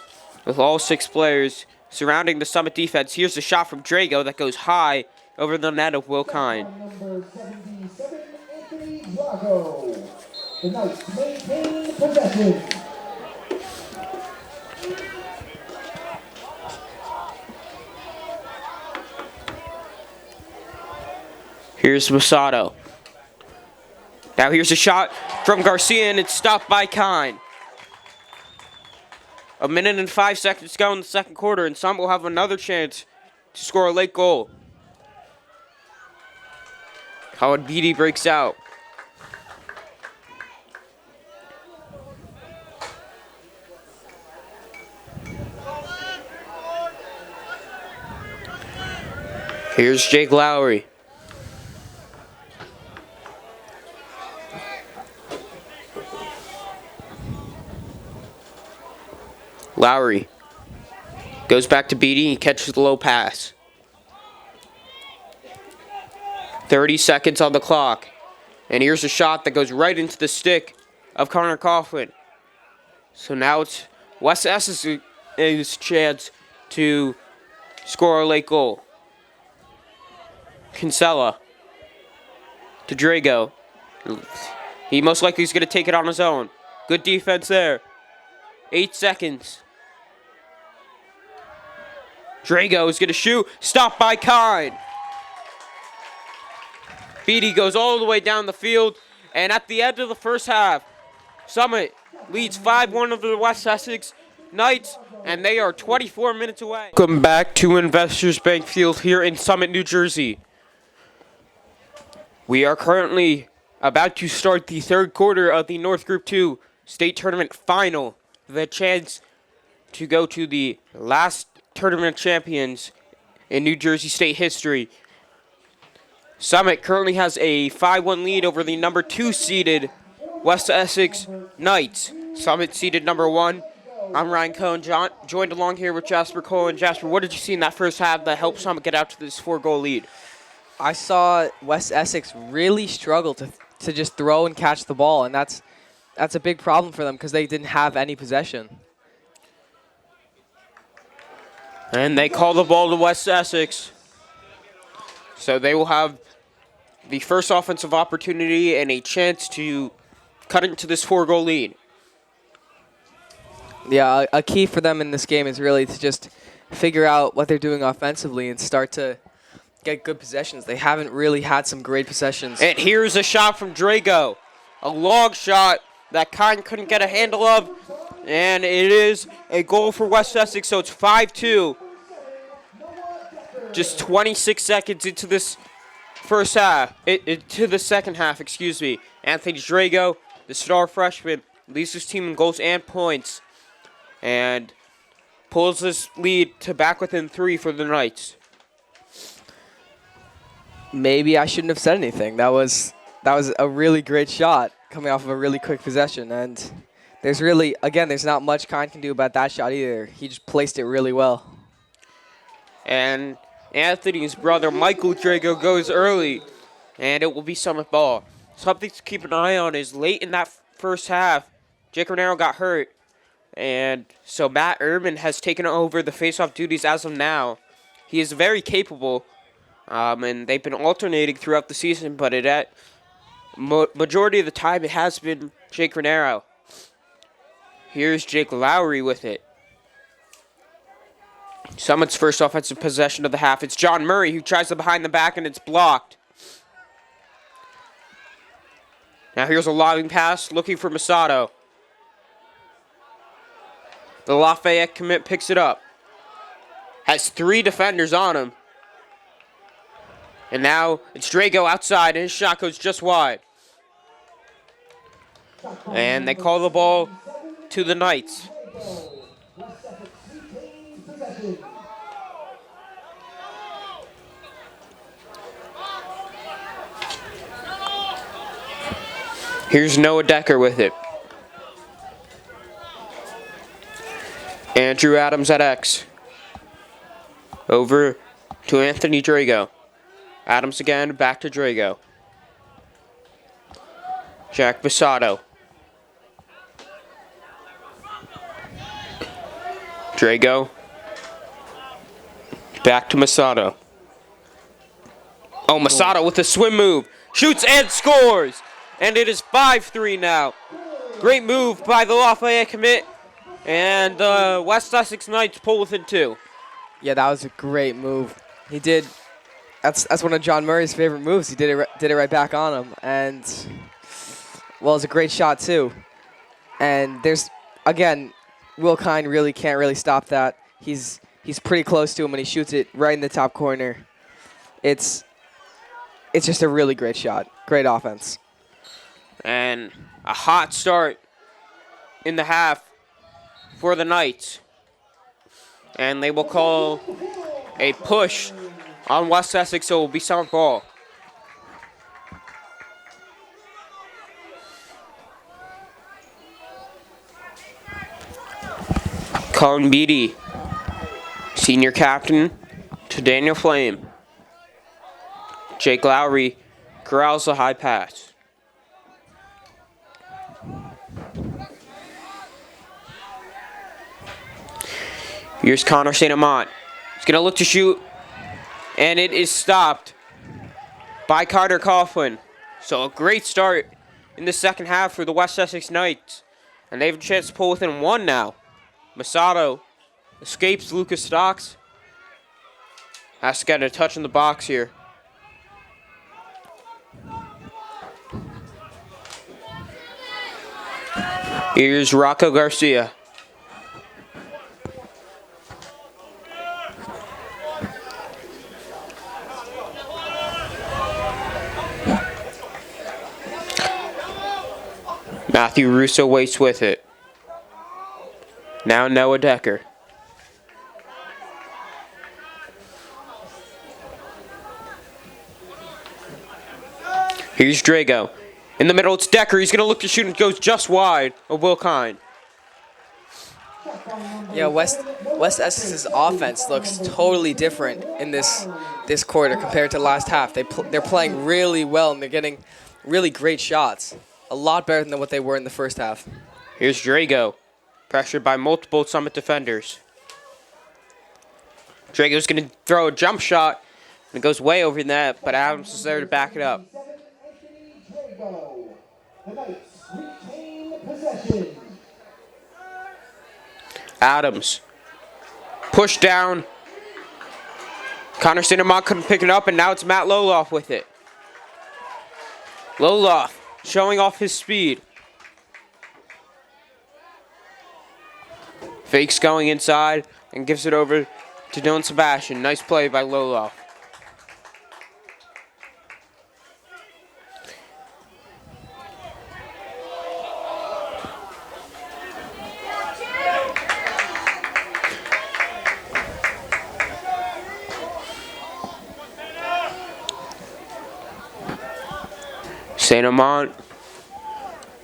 with all 6 players surrounding the Summit defense. Here's the shot from Drago that goes high over the net of Will Kine. Number 77, Anthony Drago. The Knights maintain possession. Here's Masato. Now here's a shot from Garcia, and it's stopped by Kine. 1 minute and 5 seconds to go in the second quarter, and Summit will have another chance to score a late goal. Howard Beatty breaks out. Here's Jake Lowry. Lowry goes back to Beatty. He catches the low pass. 30 seconds on the clock. And here's a shot that goes right into the stick of Connor Coughlin. So now it's West Essex's chance to score a late goal. Kinsella to Drago. He most likely is going to take it on his own. Good defense there. 8 seconds. Drago is going to shoot. Stopped by Kine. Beatty goes all the way down the field. And at the end of the first half, Summit leads 5-1 over the West Essex Knights, and they are 24 minutes away. Welcome back to Investors Bank Field here in Summit, New Jersey. We are currently about to start the third quarter of the North Group 2 State Tournament Final. The chance to go to the last tournament champions in New Jersey State history. Summit currently has a 5-1 lead over the number 2 seeded West Essex Knights. Summit seeded number 1. I'm Ryan Cohen, joined along here with Jasper Cole. And Jasper, what did you see in that first half that helped Summit get out to this 4-goal lead? I saw West Essex really struggle to just throw and catch the ball, and that's a big problem for them because they didn't have any possession. And they call the ball to West Essex. So they will have the first offensive opportunity and a chance to cut into this 4-goal lead. Yeah, a key for them in this game is really to just figure out what they're doing offensively and start to get good possessions. They haven't really had some great possessions. And here's a shot from Drago. A long shot that Kine couldn't get a handle of. And it is a goal for West Essex, so it's 5-2. Just 26 seconds into this first half. To the second half, excuse me. Anthony Drago, the star freshman, leads his team in goals and points. And pulls this lead to back within 3 for the Knights. Maybe I shouldn't have said anything. That was a really great shot coming off of a really quick possession. And there's not much Kine can do about that shot either. He just placed it really well. And Anthony's brother, Michael Drago, goes early. And it will be Summit ball. Something to keep an eye on is late in that first half, Jake Renero got hurt. And so Matt Urban has taken over the face-off duties as of now. He is very capable. And they've been alternating throughout the season, but majority of the time it has been Jake Renero. Here's Jake Lowry with it. Summit's first offensive possession of the half. It's John Murray who tries to behind the back, and it's blocked. Now here's a lobbing pass looking for Masato. The Lafayette commit picks it up. Has 3 defenders on him. And now it's Drago outside, and his shot goes just wide. And they call the ball to the Knights. Here's Noah Decker with it. Andrew Adams at X. Over to Anthony Drago. Adams again, back to Drago. Jack Basato. Drago. Back to Masato. Oh, Masato with a swim move. Shoots and scores. And it is 5-3 now. Great move by the Lafayette commit. And West Essex Knights pull within 2. Yeah, that was a great move. He did. That's one of John Murray's favorite moves. He did it right back on him, and well, it's a great shot too. And there's again, Will Kine really can't really stop that. He's pretty close to him, and he shoots it right in the top corner. It's just a really great shot. Great offense. And a hot start in the half for the Knights. And they will call a push on West Essex, so it will be Summit ball. Colin Beatty, senior captain, to Daniel Flame. Jake Lowry corrals the high pass. Here's Connor St. Amant. He's going to look to shoot, and it is stopped by Carter Coughlin. So a great start in the second half for the West Essex Knights. And they have a chance to pull within 1 now. Masato escapes Lucas Stocks. Has to get a touch in the box here. Here's Rocco Garcia. Matthew Russo waits with it. Now Noah Decker. Here's Drago. In the middle, it's Decker. He's going to look to shoot and goes just wide of Will Kine. Yeah, West Essex's offense looks totally different in this quarter compared to last half. They're playing really well, and they're getting really great shots. A lot better than what they were in the first half. Here's Drago, pressured by multiple Summit defenders. Drago's going to throw a jump shot, and it goes way over the net, but Adams is there to back it up. Adams, push down. Connor St. Amant couldn't pick it up, and now it's Matt Loloff with it. Loloff showing off his speed. Fakes going inside and gives it over to Dylan Sebastian. Nice play by Loloff. St. Amant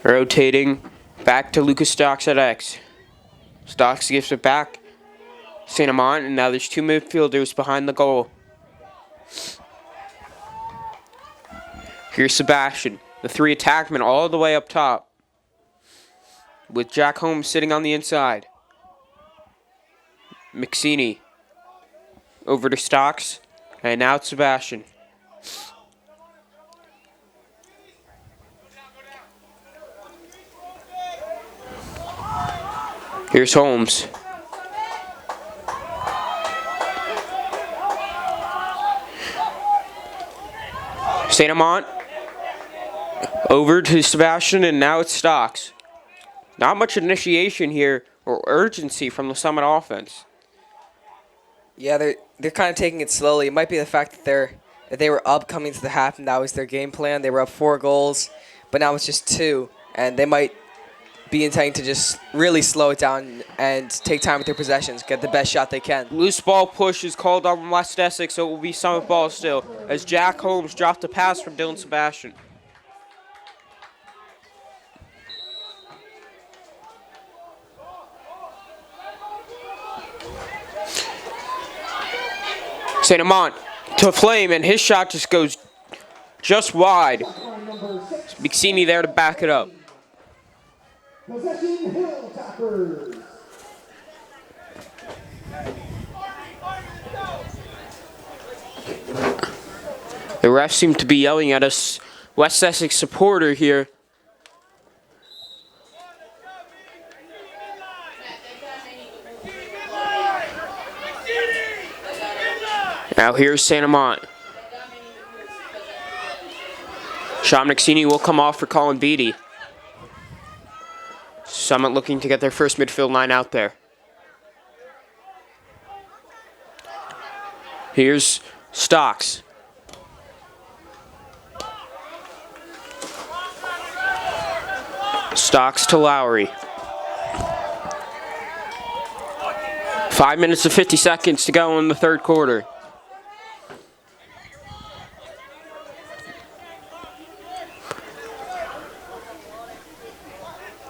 rotating back to Lucas Stocks at X. Stocks gives it back. St. Amant, and now there's two midfielders behind the goal. Here's Sebastian, the three attackmen all the way up top, with Jack Holmes sitting on the inside. McSeany over to Stocks, and now it's Sebastian. Here's Holmes. St. Amant over to Sebastian, and now it's Stocks. Not much initiation here or urgency from the Summit offense. Yeah, they're kind of taking it slowly. It might be the fact that they were up coming to the half, and that was their game plan. They were up 4 goals, but now it's just 2, and they might be intending to just really slow it down and take time with their possessions, get the best shot they can. Loose ball push is called on West Essex, so it will be Summit ball still, as Jack Holmes dropped a pass from Dylan Sebastian. St. Amant to Flame, and his shot just goes just wide. McSeany there to back it up. Possession Hill Toppers. The refs seem to be yelling at us. West Essex supporter here. Now here's St. Amant. Sean McSeany will come off for Colin Beatty. Summit looking to get their first midfield line out there. Here's Stocks. Stocks to Lowry. 5 minutes and 50 seconds to go in the third quarter.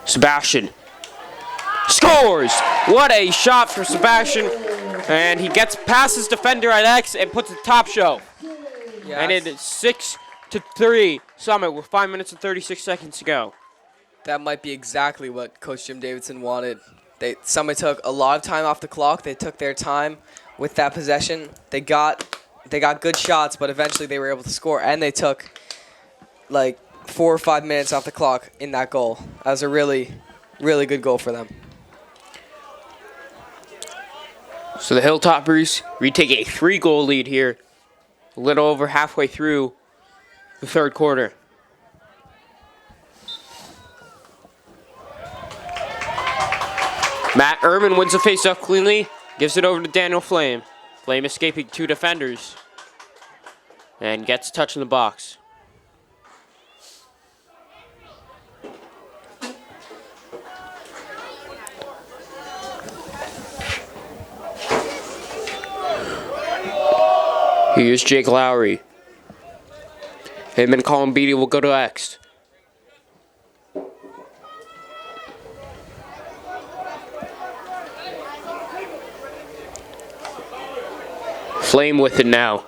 Sebastian scores! What a shot for Sebastian. And he gets past his defender at X and puts a top show. Yes. And it is 6-3 Summit with 5 minutes and 36 seconds to go. That might be exactly what Coach Jim Davidson wanted. Summit took a lot of time off the clock. They took their time with that possession. They got good shots, but eventually they were able to score, and they took like 4 or 5 minutes off the clock in that goal. That was a really, really good goal for them. So the Hilltoppers retake a 3-goal lead here, a little over halfway through the third quarter. Matt Urban wins the faceoff cleanly, gives it over to Daniel Flame. Flame escaping 2 defenders and gets a touch in the box. Here's Jake Lowry. Him and Colin Beatty will go to X. Flame with it now.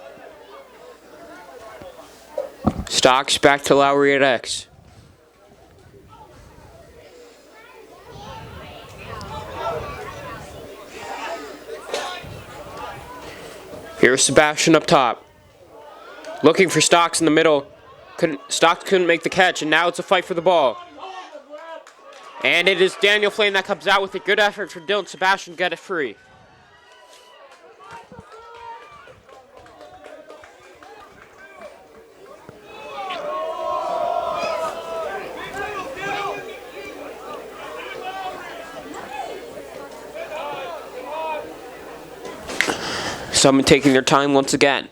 Stocks back to Lowry at X. Here's Sebastian up top. Looking for Stocks in the middle. Stocks couldn't make the catch, and now it's a fight for the ball. And it is Daniel Flame that comes out with a good effort for Dylan Sebastian. Get it free. Someone taking their time once again.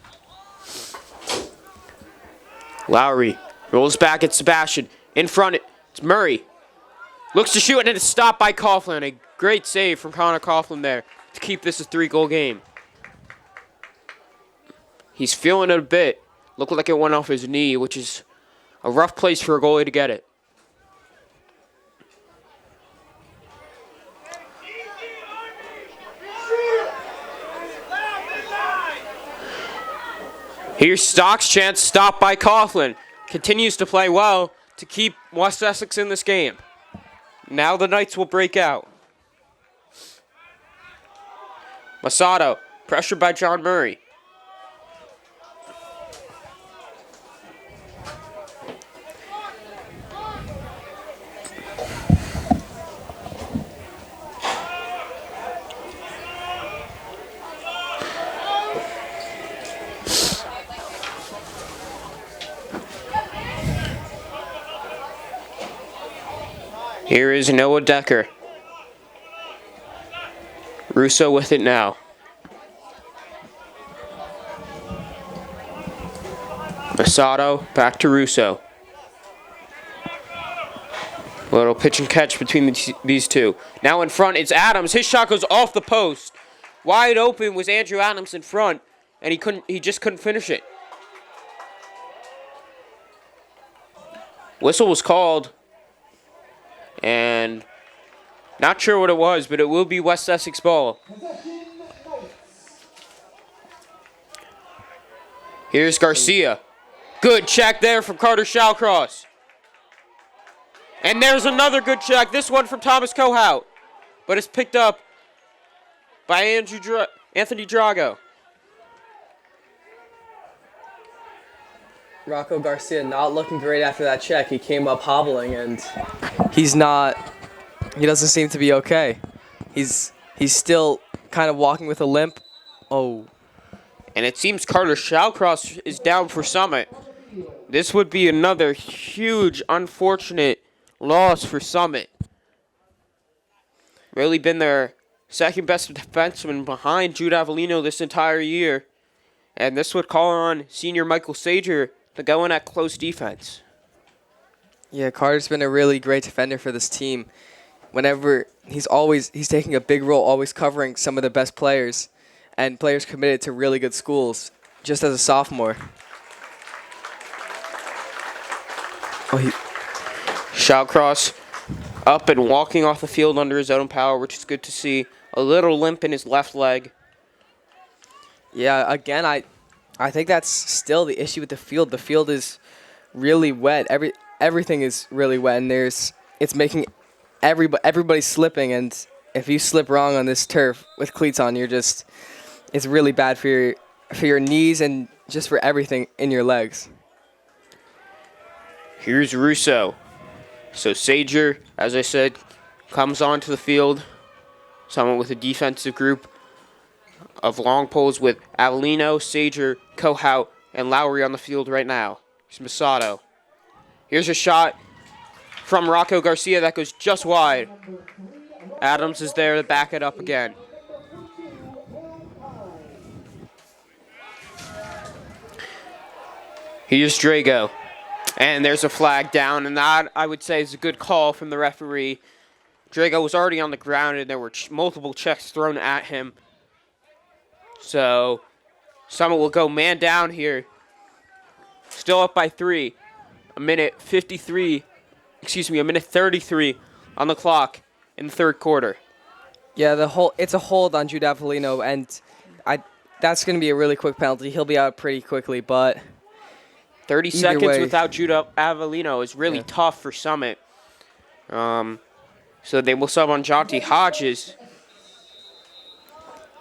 Lowry rolls back at Sebastian. In front, it's Murray. Looks to shoot, and it's stopped by Coughlin. A great save from Connor Coughlin there to keep this a 3-goal game. He's feeling it a bit. Looked like it went off his knee, which is a rough place for a goalie to get it. Here's Stock's chance, stopped by Coughlin. Continues to play well to keep West Essex in this game. Now the Knights will break out. Masato, pressured by John Murray. Here is Noah Decker. Russo with it now. Masato back to Russo. Little pitch and catch between these two. Now in front, it's Adams. His shot goes off the post. Wide open was Andrew Adams in front, and he just couldn't finish it. Whistle was called. And not sure what it was, but it will be West Essex ball. Here's Garcia. Good check there from Carter Shawcross. And there's another good check. This one from Thomas Cohout. But it's picked up by Anthony Drago. Rocco Garcia not looking great after that check. He came up hobbling, and he doesn't seem to be okay. He's still kind of walking with a limp. Oh. And it seems Carter Shawcross is down for Summit. This would be another huge, unfortunate loss for Summit. Really been their second best defenseman behind Jude Avellino this entire year. And this would call on senior Michael Sager to go in at close defense. Yeah, Carter's been a really great defender for this team. Whenever he's taking a big role, always covering some of the best players and players committed to really good schools just as a sophomore. Shawcross up and walking off the field under his own power, which is good to see. A little limp in his left leg. Yeah, again, I think that's still the issue with the field. The field is really wet. Everything is really wet, and it's making everybody slipping. And if you slip wrong on this turf with cleats on, it's really bad for your knees and just for everything in your legs. Here's Russo. So Sager, as I said, comes onto the field. Someone with a defensive group of long poles with Avellino, Sager, Cohout, and Lowry on the field right now. Here's Masato. Here's a shot from Rocco Garcia that goes just wide. Adams is there to back it up again. Here's Drago. And there's a flag down, and that, I would say, is a good call from the referee. Drago was already on the ground, and there were multiple checks thrown at him. So, Summit will go man down here. Still up by 3. A minute 33 on the clock in the third quarter. Yeah, it's a hold on Jude Avellino, and that's going to be a really quick penalty. He'll be out pretty quickly, but 30 either seconds way, without Jude Avellino is really tough for Summit. So they will sub on Jonty Hodges.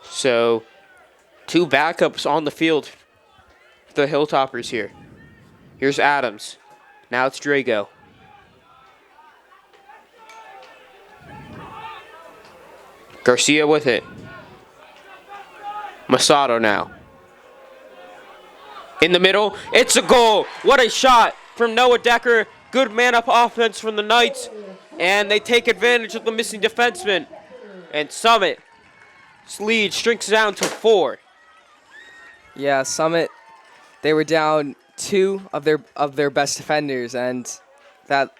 So 2 backups on the field for the Hilltoppers here. Here's Adams. Now it's Drago. Garcia with it. Masato now. In the middle, it's a goal. What a shot from Noah Decker. Good man-up offense from the Knights. And they take advantage of the missing defenseman. And Summit's lead shrinks down to 4. Yeah, Summit, they were down 2 of their best defenders, and that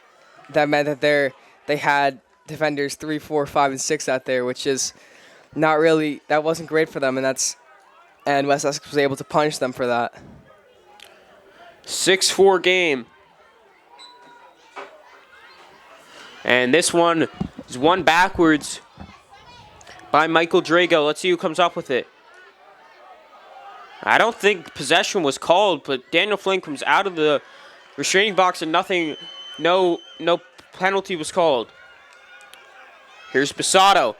meant that they had defenders 3, 4, 5, and 6 out there, which is that wasn't great for them, and West Essex was able to punish them for that. 6-4 game. And this one is won backwards by Michael Drago. Let's see who comes up with it. I don't think possession was called, but Daniel Flynn comes out of the restraining box and no penalty was called. Here's Basato.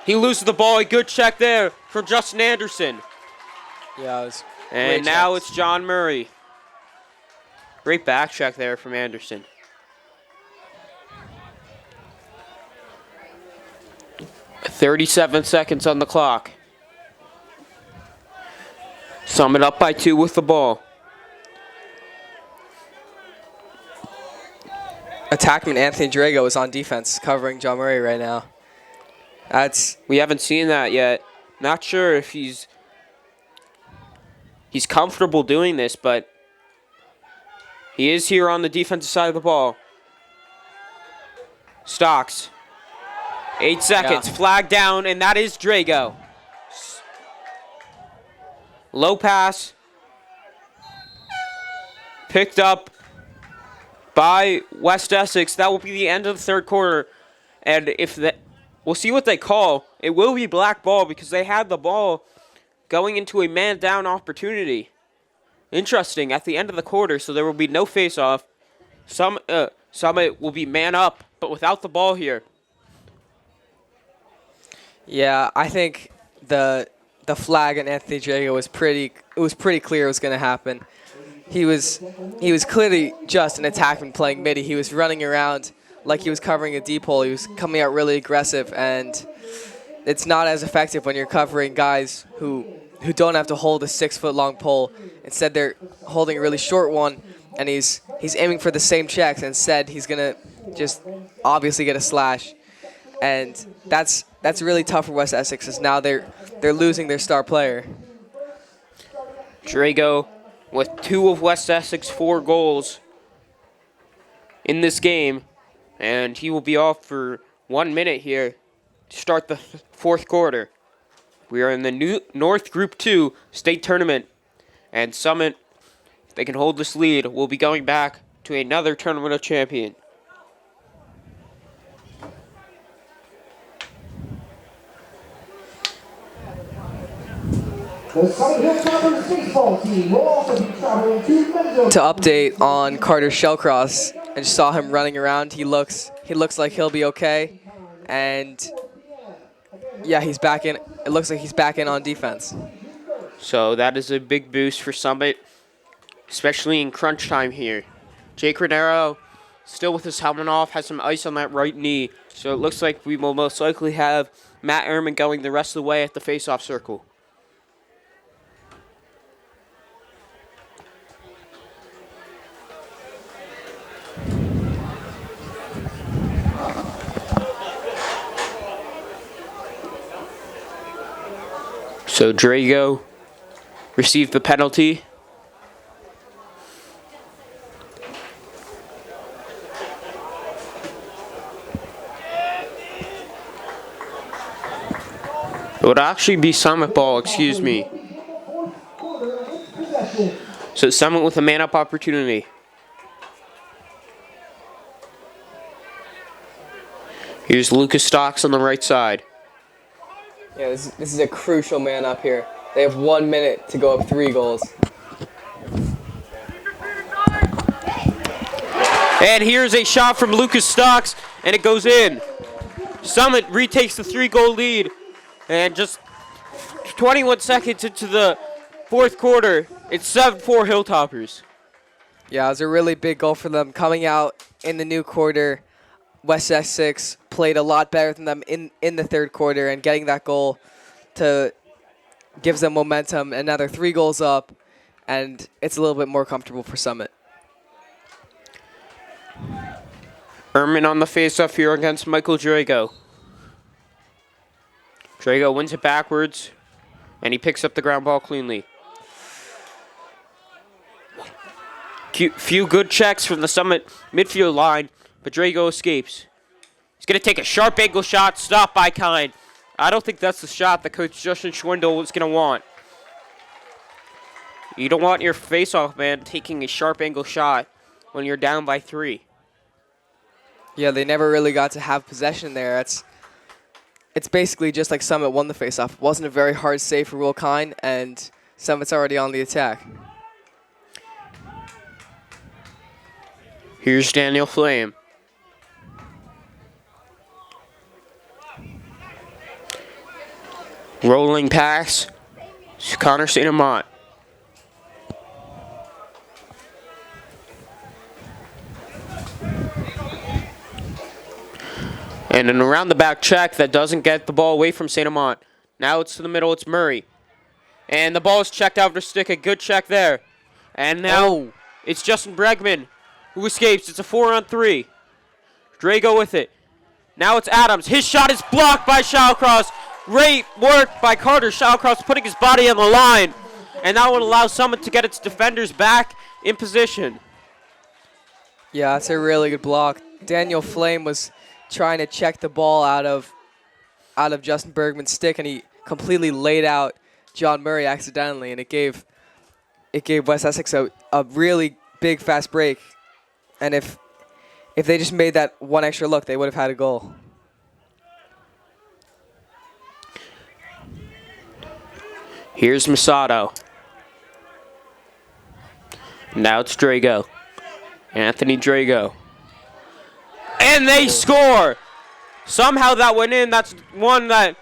He loses the ball. A good check there from Justin Anderson. Yeah, it was and now it's John Murray. Great back check there from Anderson. .37 seconds on the clock. Summit up by 2 with the ball. Attackman Anthony Drago is on defense covering John Murray right now. We haven't seen that yet. Not sure if he's comfortable doing this, but he is here on the defensive side of the ball. Stocks. 8 seconds. Yeah. Flag down, and that is Drago. Low pass. Picked up by West Essex. That will be the end of the third quarter. And we'll see what they call. It will be black ball because they had the ball going into a man down opportunity. Interesting. At the end of the quarter, so there will be no face-off. Summit will be man up, but without the ball here. Yeah, I think the flag on Anthony Drago was pretty clear it was going to happen. He was clearly just an attackman playing midi. He was running around like he was covering a deep hole. He was coming out really aggressive, and it's not as effective when you're covering guys who don't have to hold a 6-foot-long pole. Instead, they're holding a really short one, and he's aiming for the same checks. And instead, he's gonna just obviously get a slash, and that's really tough for West Essex, as now they're losing their star player. Drago with 2 of West Essex 4 goals in this game, and he will be off for 1 minute here to start the fourth quarter. We are in the new North Group 2 state tournament, and Summit, if they can hold this lead, will be going back to another tournament of champion. The Summit Hilltoppers baseball team will also be traveling to Mendoza. To update on Carter Shellcross, I just saw him running around. He looks like he'll be okay, and yeah, he's back in. It looks like he's back in on defense. So that is a big boost for Summit, especially in crunch time here. Jake Renero, still with his helmet off, has some ice on that right knee. So it looks like we will most likely have Matt Ehrman going the rest of the way at the face-off circle. So Drago received the penalty. It would actually be Summit ball, excuse me. possession. So Summit with a man-up opportunity. Here's Lucas Stocks on the right side. Yeah, this is a crucial man up here. They have 1 minute to go up 3 goals. And here's a shot from Lucas Stocks, and it goes in. Summit retakes the 3-goal lead, and just 21 seconds into the fourth quarter, it's 7-4 Hilltoppers. Yeah, it was a really big goal for them. Coming out in the new quarter, West Essex played a lot better than them in the third quarter, and getting that goal gives them momentum. Another 3 goals up, and it's a little bit more comfortable for Summit. Ehrman on the faceoff here against Michael Drago. Drago wins it backwards, and he picks up the ground ball cleanly. Few good checks from the Summit midfield line, but Drago escapes. He's going to take a sharp angle shot, stopped by Kine. I don't think that's the shot that Coach Justin Schwindel is going to want. You don't want your faceoff man taking a sharp angle shot when you're down by 3. Yeah, they never really got to have possession there. It's basically just like Summit won the faceoff. It wasn't a very hard save for Will Kine, and Summit's already on the attack. Here's Daniel Flame. Rolling pass to Connor St. Amant. And an around the back check that doesn't get the ball away from St. Amant. Now it's to the middle, it's Murray. And the ball is checked out to stick, a good check there. And now it's Justin Bregman who escapes. It's a 4-on-3. Drago with it. Now it's Adams. His shot is blocked by Shallcross. Great work by Carter Shallcross putting his body on the line. And that would allow Summit to get its defenders back in position. Yeah, that's a really good block. Daniel Flame was trying to check the ball out of Justin Bergman's stick, and he completely laid out John Murray accidentally, and it gave West Essex a really big fast break. And if they just made that one extra look, they would have had a goal. Here's Masato. Now it's Drago. Anthony Drago. And they score! Somehow that went in. That's one that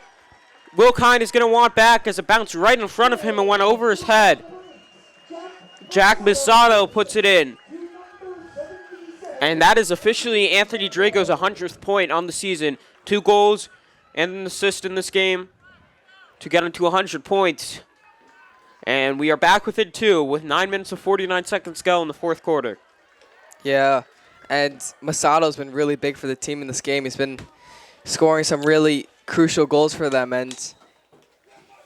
Will Kine is going to want back as it bounced right in front of him and went over his head. Jack Masato puts it in. And that is officially Anthony Drago's 100th point on the season. 2 goals and an assist in this game to get him to 100 points. And we are back within 2 with 9 minutes and 49 seconds to go in the fourth quarter. Yeah, and Masato's been really big for the team in this game. He's been scoring some really crucial goals for them, and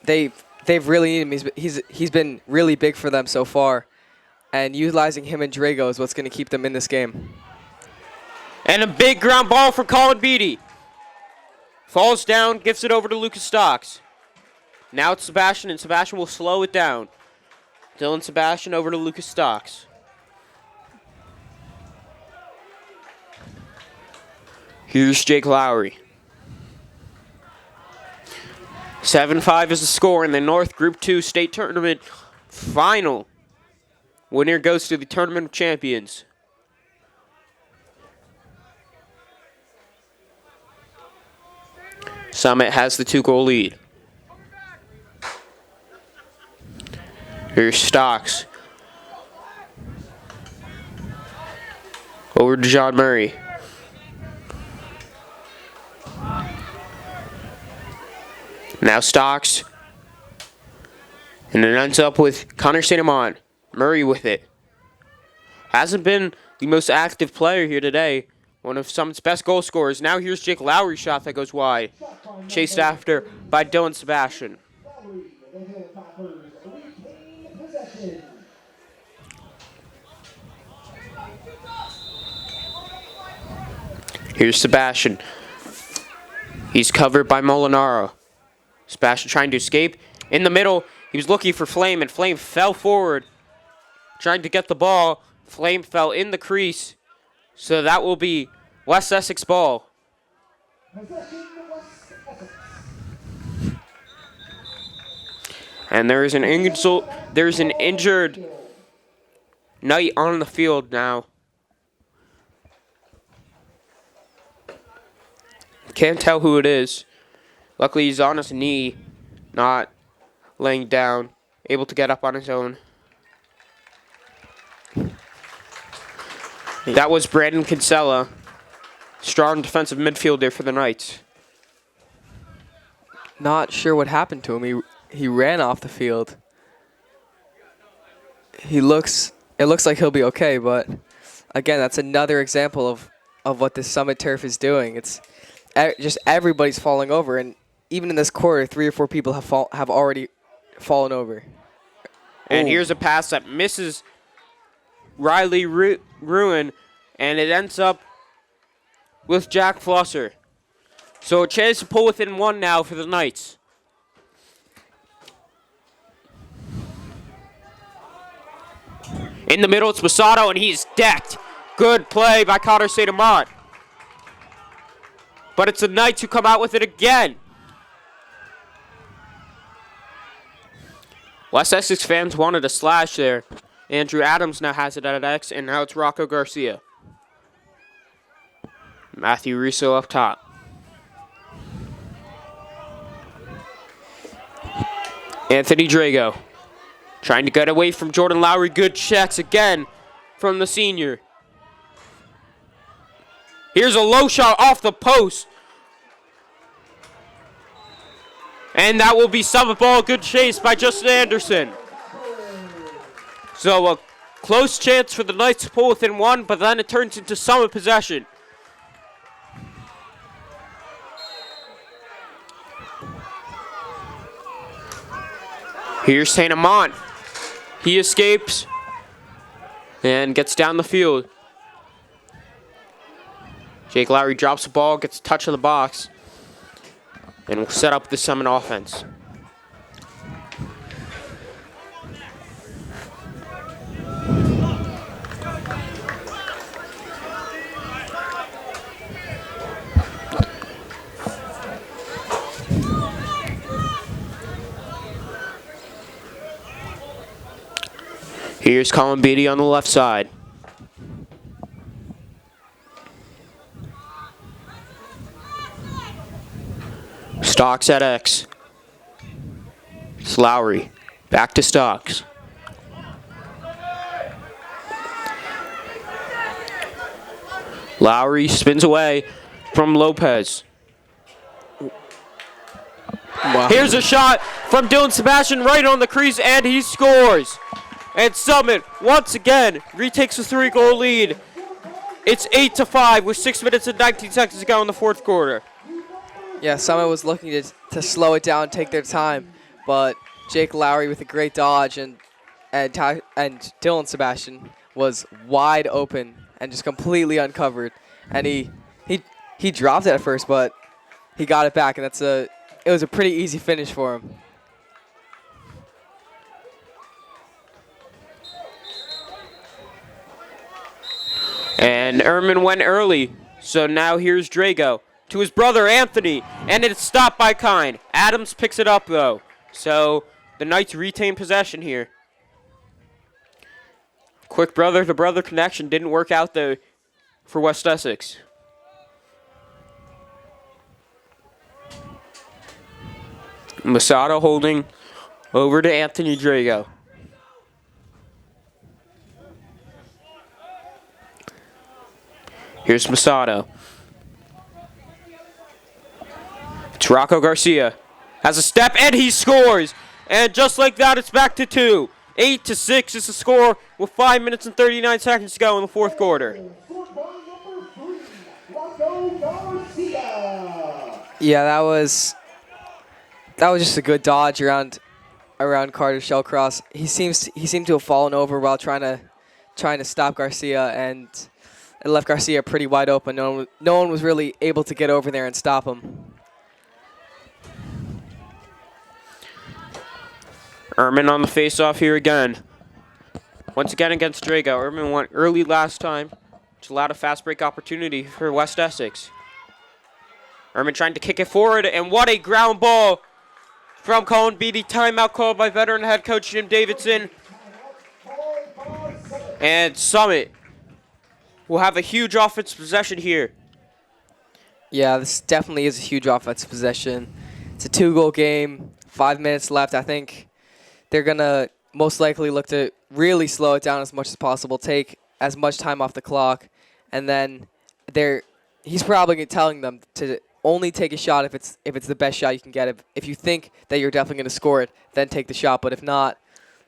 they've really needed him. He's been really big for them so far, and utilizing him and Drago is what's going to keep them in this game. And a big ground ball for Colin Beatty. Falls down, gives it over to Lucas Stocks. Now it's Sebastian, and Sebastian will slow it down. Dylan Sebastian over to Lucas Stocks. Here's Jake Lowry. 7-5 is the score in the North Group 2 State Tournament final. Winner goes to the Tournament of Champions. Summit has the 2-goal lead. Here's Stocks. Over to John Murray. Now Stocks. And it ends up with Connor St. Amant. Murray with it. Hasn't been the most active player here today. One of Summit's best goal scorers. Now here's Jake Lowry's shot that goes wide. Chased after by Dylan Sebastian. Here's Sebastian. He's covered by Molinaro. Sebastian trying to escape. In the middle, he was looking for Flame, and Flame fell forward trying to get the ball. Flame fell in the crease. So that will be West Essex ball. And there's an injured Knight on the field now. Can't tell who it is. Luckily, he's on his knee, not laying down, able to get up on his own. That was Brandon Kinsella, strong defensive midfielder for the Knights. Not sure what happened to him. He ran off the field. It looks like he'll be okay, but again, that's another example of what this Summit turf is doing. It's just everybody's falling over, and even in this quarter, 3 or 4 people have already fallen over. And Ooh. here's a pass that misses Riley Ruin, and it ends up with Jack Flosser. So a chance to pull within 1 now for the Knights. In the middle, it's Masato, and he's decked. Good play by Connor St. Amant. But it's the Knights who come out with it again. West Essex fans wanted a slash there. Andrew Adams now has it at X, and now it's Rocco Garcia. Matthew Russo up top. Anthony Drago trying to get away from Jordan Lowry. Good checks again from the senior. Here's a low shot off the post. And that will be Summit ball. Good chase by Justin Anderson. So a close chance for the Knights to pull within 1, but then it turns into Summit possession. Here's St. Amant. He escapes and gets down the field. Jake Lowry drops the ball, gets a touch of the box, and will set up the Summit offense. Here's Colin Beatty on the left side. Stocks at X. It's Lowry. Back to Stocks. Lowry spins away from Lopez. Wow. Here's a shot from Dylan Sebastian right on the crease, and he scores. And Summit, once again, retakes a 3-goal lead. It's 8-5 with 6 minutes and 19 seconds to go in the 4th quarter. Yeah, Summit was looking to slow it down, take their time, but Jake Lowry with a great dodge and Dylan Sebastian was wide open and just completely uncovered. And he dropped it at first, but he got it back, and it was a pretty easy finish for him. And Ehrman went early, so now here's Drago to his brother Anthony, and it's stopped by Kine. Adams picks it up though, so the Knights retain possession here. Quick brother-to-brother connection didn't work out though for West Essex. Masato holding over to Anthony Drago. Here's Masato. It's Rocco Garcia. Has a step, and he scores! And just like that, it's back to 2. 8-6 is the score with 5 minutes and 39 seconds to go in the 4th quarter. Yeah, that was just a good dodge around Carter Shellcross. He seemed to have fallen over while trying to stop Garcia, and it left Garcia pretty wide open. No one was really able to get over there and stop him. Ehrman on the face-off here again. Once again against Drago. Urban went early last time, which allowed a fast break opportunity for West Essex. Urban trying to kick it forward, and what a ground ball from Colin Beatty. Timeout called by veteran head coach Jim Davidson. And Summit will have a huge offensive possession here. Yeah, this definitely is a huge offensive possession. It's a 2-goal game, 5 minutes left. I think they're going to most likely look to really slow it down as much as possible, take as much time off the clock, and then he's probably telling them to only take a shot if it's the best shot you can get. If you think that you're definitely going to score it, then take the shot. But if not,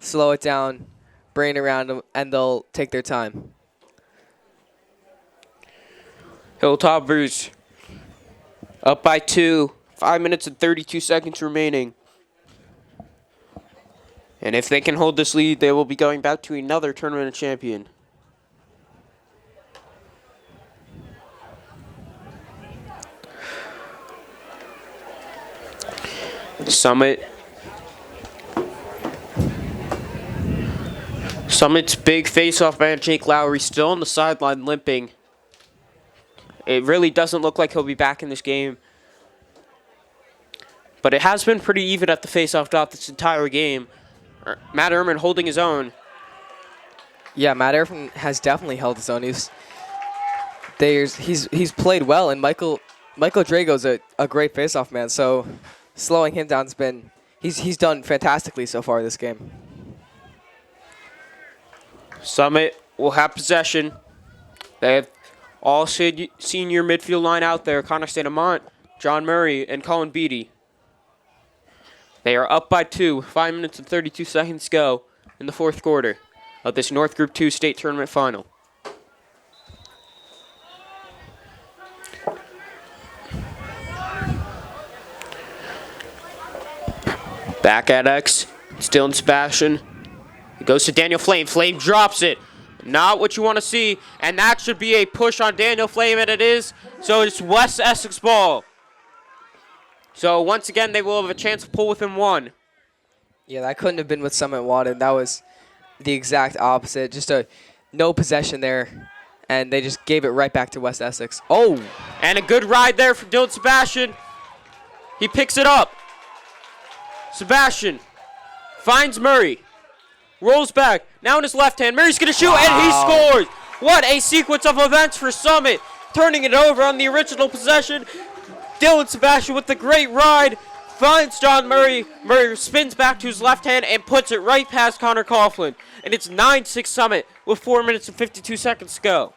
slow it down, bring it around them, and they'll take their time. Hilltop Bruce up by 2. 5 minutes and 32 seconds remaining. And if they can hold this lead, they will be going back to another tournament champion. Summit's big face-off man, Jake Lowry, still on the sideline limping. It really doesn't look like he'll be back in this game. But it has been pretty even at the face-off dot this entire game. Matt Ehrman holding his own. Yeah, Matt Ehrman has definitely held his own. He's played well, and Michael Drago's a great face-off man. So slowing him down's been he's done fantastically so far this game. Summit will have possession. They have all senior midfield line out there: Connor St. Amant, John Murray, and Colin Beatty. They are up by 2, 5 minutes and 32 seconds to go in the fourth quarter of this North Group 2 state tournament final. Back at X, still in Sebastian. It goes to Daniel Flame. Flame drops it. Not what you want to see, and that should be a push on Daniel Flame, and it is. So it's West Essex ball. So once again, they will have a chance to pull within 1. Yeah, that couldn't have been what Summit wanted. That was the exact opposite. Just no possession there, and they just gave it right back to West Essex. Oh! And a good ride there from Dylan Sebastian. He picks it up. Sebastian finds Murray. Rolls back. Now in his left hand. Murray's going to shoot, and he scores! What a sequence of events for Summit. Turning it over on the original possession. Dylan Sebastian with the great ride finds John Murray. Murray spins back to his left hand and puts it right past Connor Coughlin. And it's 9-6 Summit with 4 minutes and 52 seconds to go.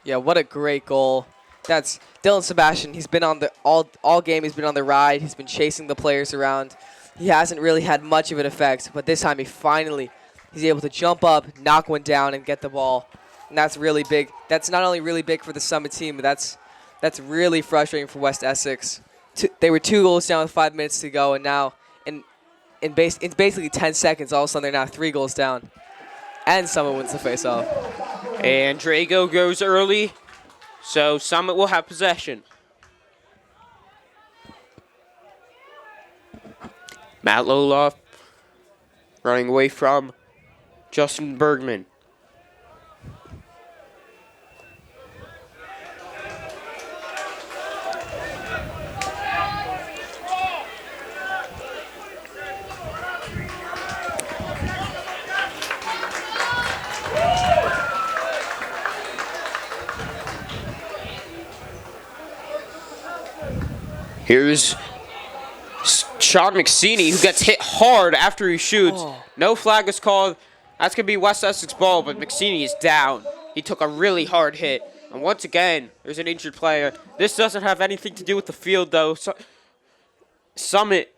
Yeah, what a great goal. That's Dylan Sebastian. He's been on the all game. He's been on the ride. He's been chasing the players around. He hasn't really had much of an effect, but this time he's able to jump up, knock one down, and get the ball. And that's really big. That's not only really big for the Summit team, but that's really frustrating for West Essex. They were 2 goals down with 5 minutes to go, and now in basically 10 seconds, all of a sudden they're now 3 goals down. And Summit wins the faceoff. And Drago goes early, so Summit will have possession. Matt Loloff running away from Justin Bergman. Here's Sean McSeany, who gets hit hard after he shoots. Oh. No flag is called. That's going to be West Essex ball, but McSeany is down. He took a really hard hit. And once again, there's an injured player. This doesn't have anything to do with the field, though. Summit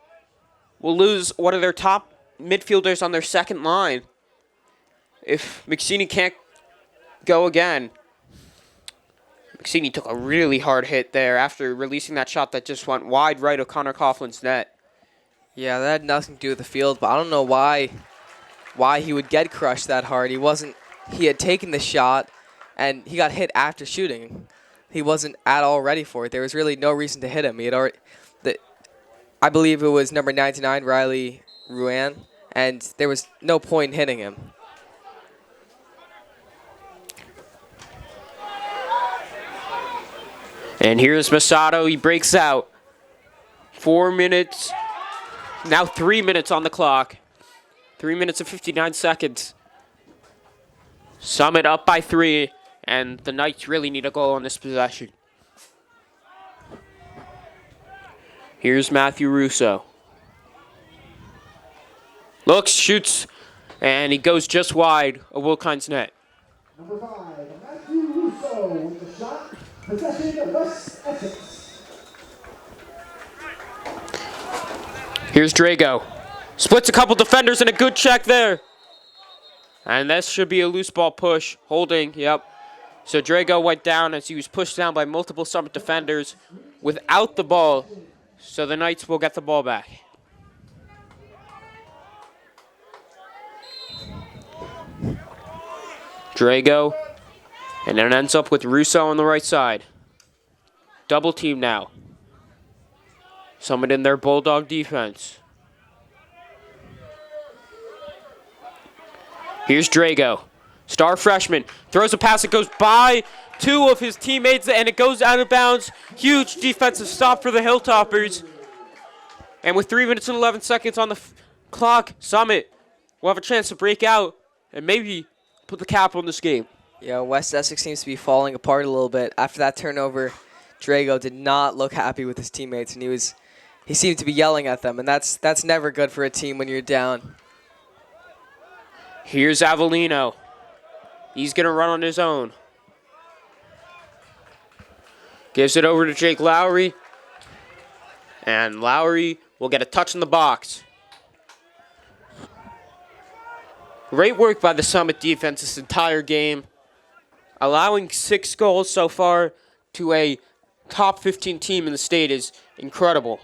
will lose one of their top midfielders on their second line if McSeany can't go again. McSeany took a really hard hit there after releasing that shot that just went wide right of Connor Coughlin's net. Yeah, that had nothing to do with the field, but I don't know why he would get crushed that hard. He had taken the shot, and he got hit after shooting. He wasn't at all ready for it. There was really no reason to hit him. I believe it was number 99, Riley Ruan, and there was no point in hitting him. And here's Masato. He breaks out. 4 minutes. Now 3 minutes on the clock. 3 minutes and 59 seconds. Summit up by 3. And the Knights really need a goal on this possession. Here's Matthew Russo. Looks, shoots, and he goes just wide of Wilkine's net. Number 5, Matthew Russo with the shot. Possession West Essex. Here's Drago. Splits a couple defenders and a good check there. And this should be a loose ball push. Holding, yep. So Drago went down as he was pushed down by multiple Summit defenders without the ball. So the Knights will get the ball back. Drago. And it ends up with Russo on the right side. Double team now. Summit in their Bulldog defense. Here's Drago. Star freshman. Throws a pass. It goes by 2 of his teammates and it goes out of bounds. Huge defensive stop for the Hilltoppers. And with 3 minutes and 11 seconds on the clock, Summit will have a chance to break out and maybe put the cap on this game. Yeah, West Essex seems to be falling apart a little bit. After that turnover, Drago did not look happy with his teammates, and he seemed to be yelling at them, and that's never good for a team when you're down. Here's Avellino. He's going to run on his own. Gives it over to Jake Lowry. And Lowry will get a touch in the box. Great work by the Summit defense this entire game. Allowing 6 goals so far to a top 15 team in the state is incredible.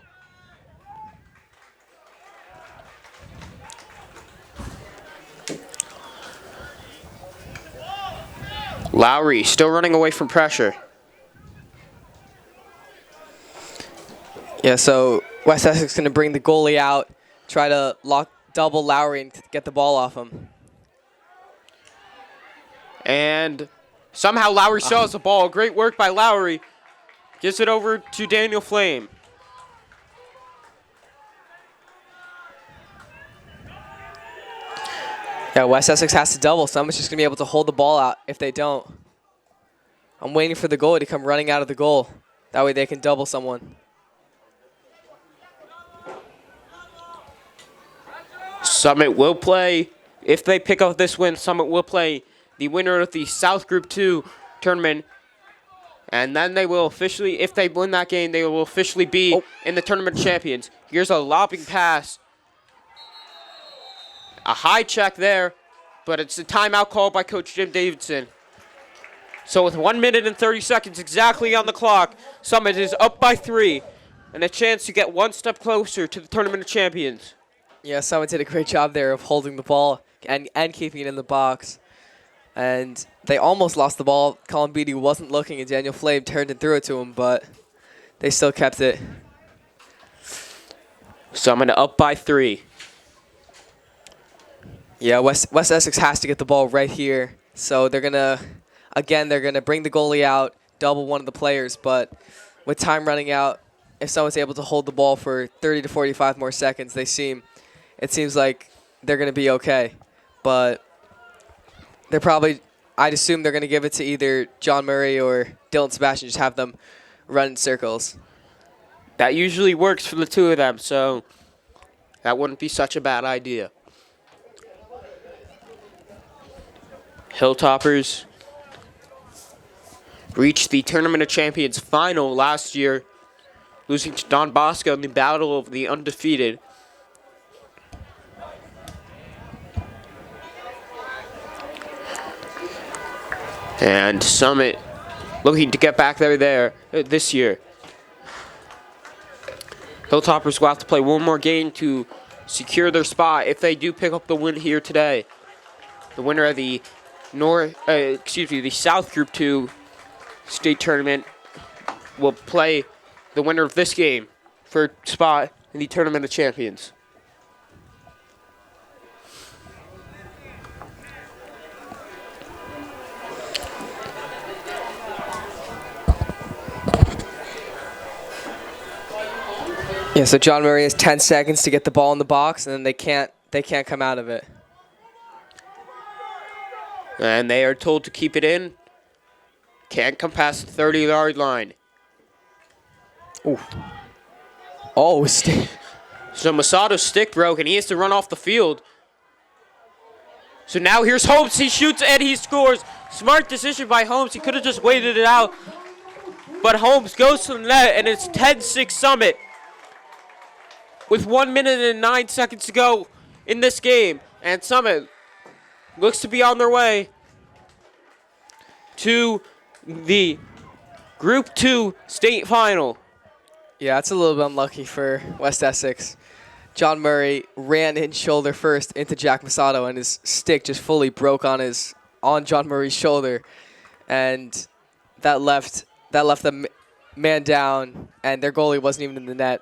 Lowry still running away from pressure. Yeah, so West Essex going to bring the goalie out, try to double Lowry and get the ball off him. And somehow Lowry still has the ball. Great work by Lowry. Gives it over to Daniel Flame. Yeah, West Essex has to double. Someone's just going to be able to hold the ball out if they don't. I'm waiting for the goalie to come running out of the goal. That way they can double someone. Summit will play, if they pick up this win, Summit will play the winner of the South Group 2 tournament. And then they will officially, if they win that game, they will officially be in the tournament champions. Here's a lobbing pass. A high check there, but it's a timeout called by Coach Jim Davidson. So with 1 minute and 30 seconds exactly on the clock, Summit is up by 3 and a chance to get one step closer to the tournament of champions. Yeah, Summit did a great job there of holding the ball and keeping it in the box. And they almost lost the ball. Colin Beatty wasn't looking, and Daniel Flame turned and threw it to him, but they still kept it. Summit up by 3. Yeah, West Essex has to get the ball right here. So they're going to bring the goalie out, double one of the players, but with time running out, if someone's able to hold the ball for 30 to 45 more seconds, it seems like they're going to be okay. But I'd assume they're going to give it to either John Murray or Dylan Sebastian, just have them run in circles. That usually works for the two of them, so that wouldn't be such a bad idea. Hilltoppers reached the Tournament of Champions final last year, losing to Don Bosco in the Battle of the Undefeated. And Summit looking to get back there this year. Hilltoppers will have to play one more game to secure their spot if they do pick up the win here today. The winner of the the South Group 2 state tournament will play the winner of this game for a spot in the Tournament of Champions. Yeah, so John Murray has 10 seconds to get the ball in the box, and then they can't come out of it. And they are told to keep it in. Can't come past the 30-yard line. Ooh. Oh, So Masato's stick broke, and he has to run off the field. So now here's Holmes. He shoots and he scores. Smart decision by Holmes. He could have just waited it out. But Holmes goes to the net, and it's 10-6 Summit. With 1 minute and 9 seconds to go in this game. And Summit looks to be on their way to the Group 2 state final. Yeah, it's a little bit unlucky for West Essex. John Murray ran in shoulder first into Jack Masato, and his stick just fully broke on John Murray's shoulder, and that left the man down, and their goalie wasn't even in the net,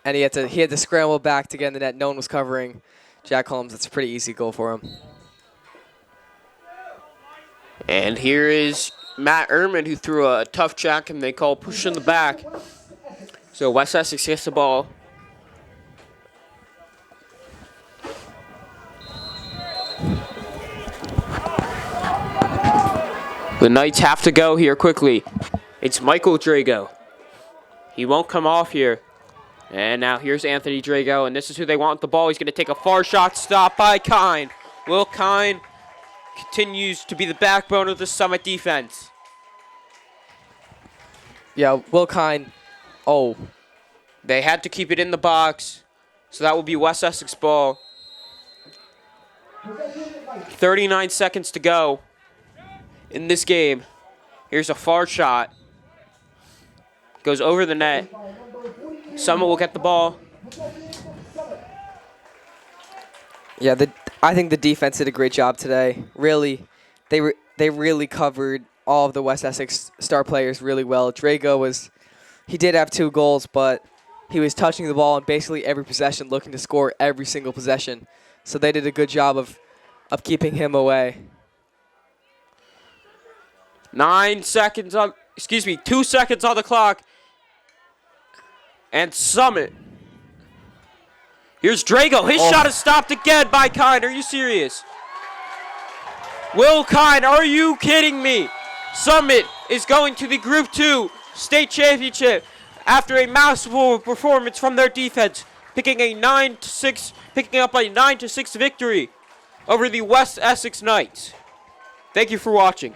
and he had to scramble back to get in the net. No one was covering Jack Holmes. It's a pretty easy goal for him. And here is Matt Ehrman, who threw a tough jack, and they call push in the back. So West Essex gets the ball. The Knights have to go here quickly. It's Michael Drago. He won't come off here. And now here's Anthony Drago, and this is who they want the ball. He's going to take a far shot, stopped by Kine. Will Kine continues to be the backbone of the Summit defense. Yeah, Will Kine. Oh. They had to keep it in the box, so that will be West Essex ball. 39 seconds to go in this game. Here's a far shot. Goes over the net. Summit will get the ball. Yeah, I think the defense did a great job today. Really, they really covered all of the West Essex star players really well. Drago he did have 2 goals, but he was touching the ball in basically every possession, looking to score every single possession. So they did a good job of keeping him away. 2 seconds on the clock. And Summit. Here's Drago. His shot is stopped again by Kine. Are you serious? Will Kine, are you kidding me? Summit is going to the Group 2 state championship after a masterful performance from their defense, picking up a 9-6 victory over the West Essex Knights. Thank you for watching.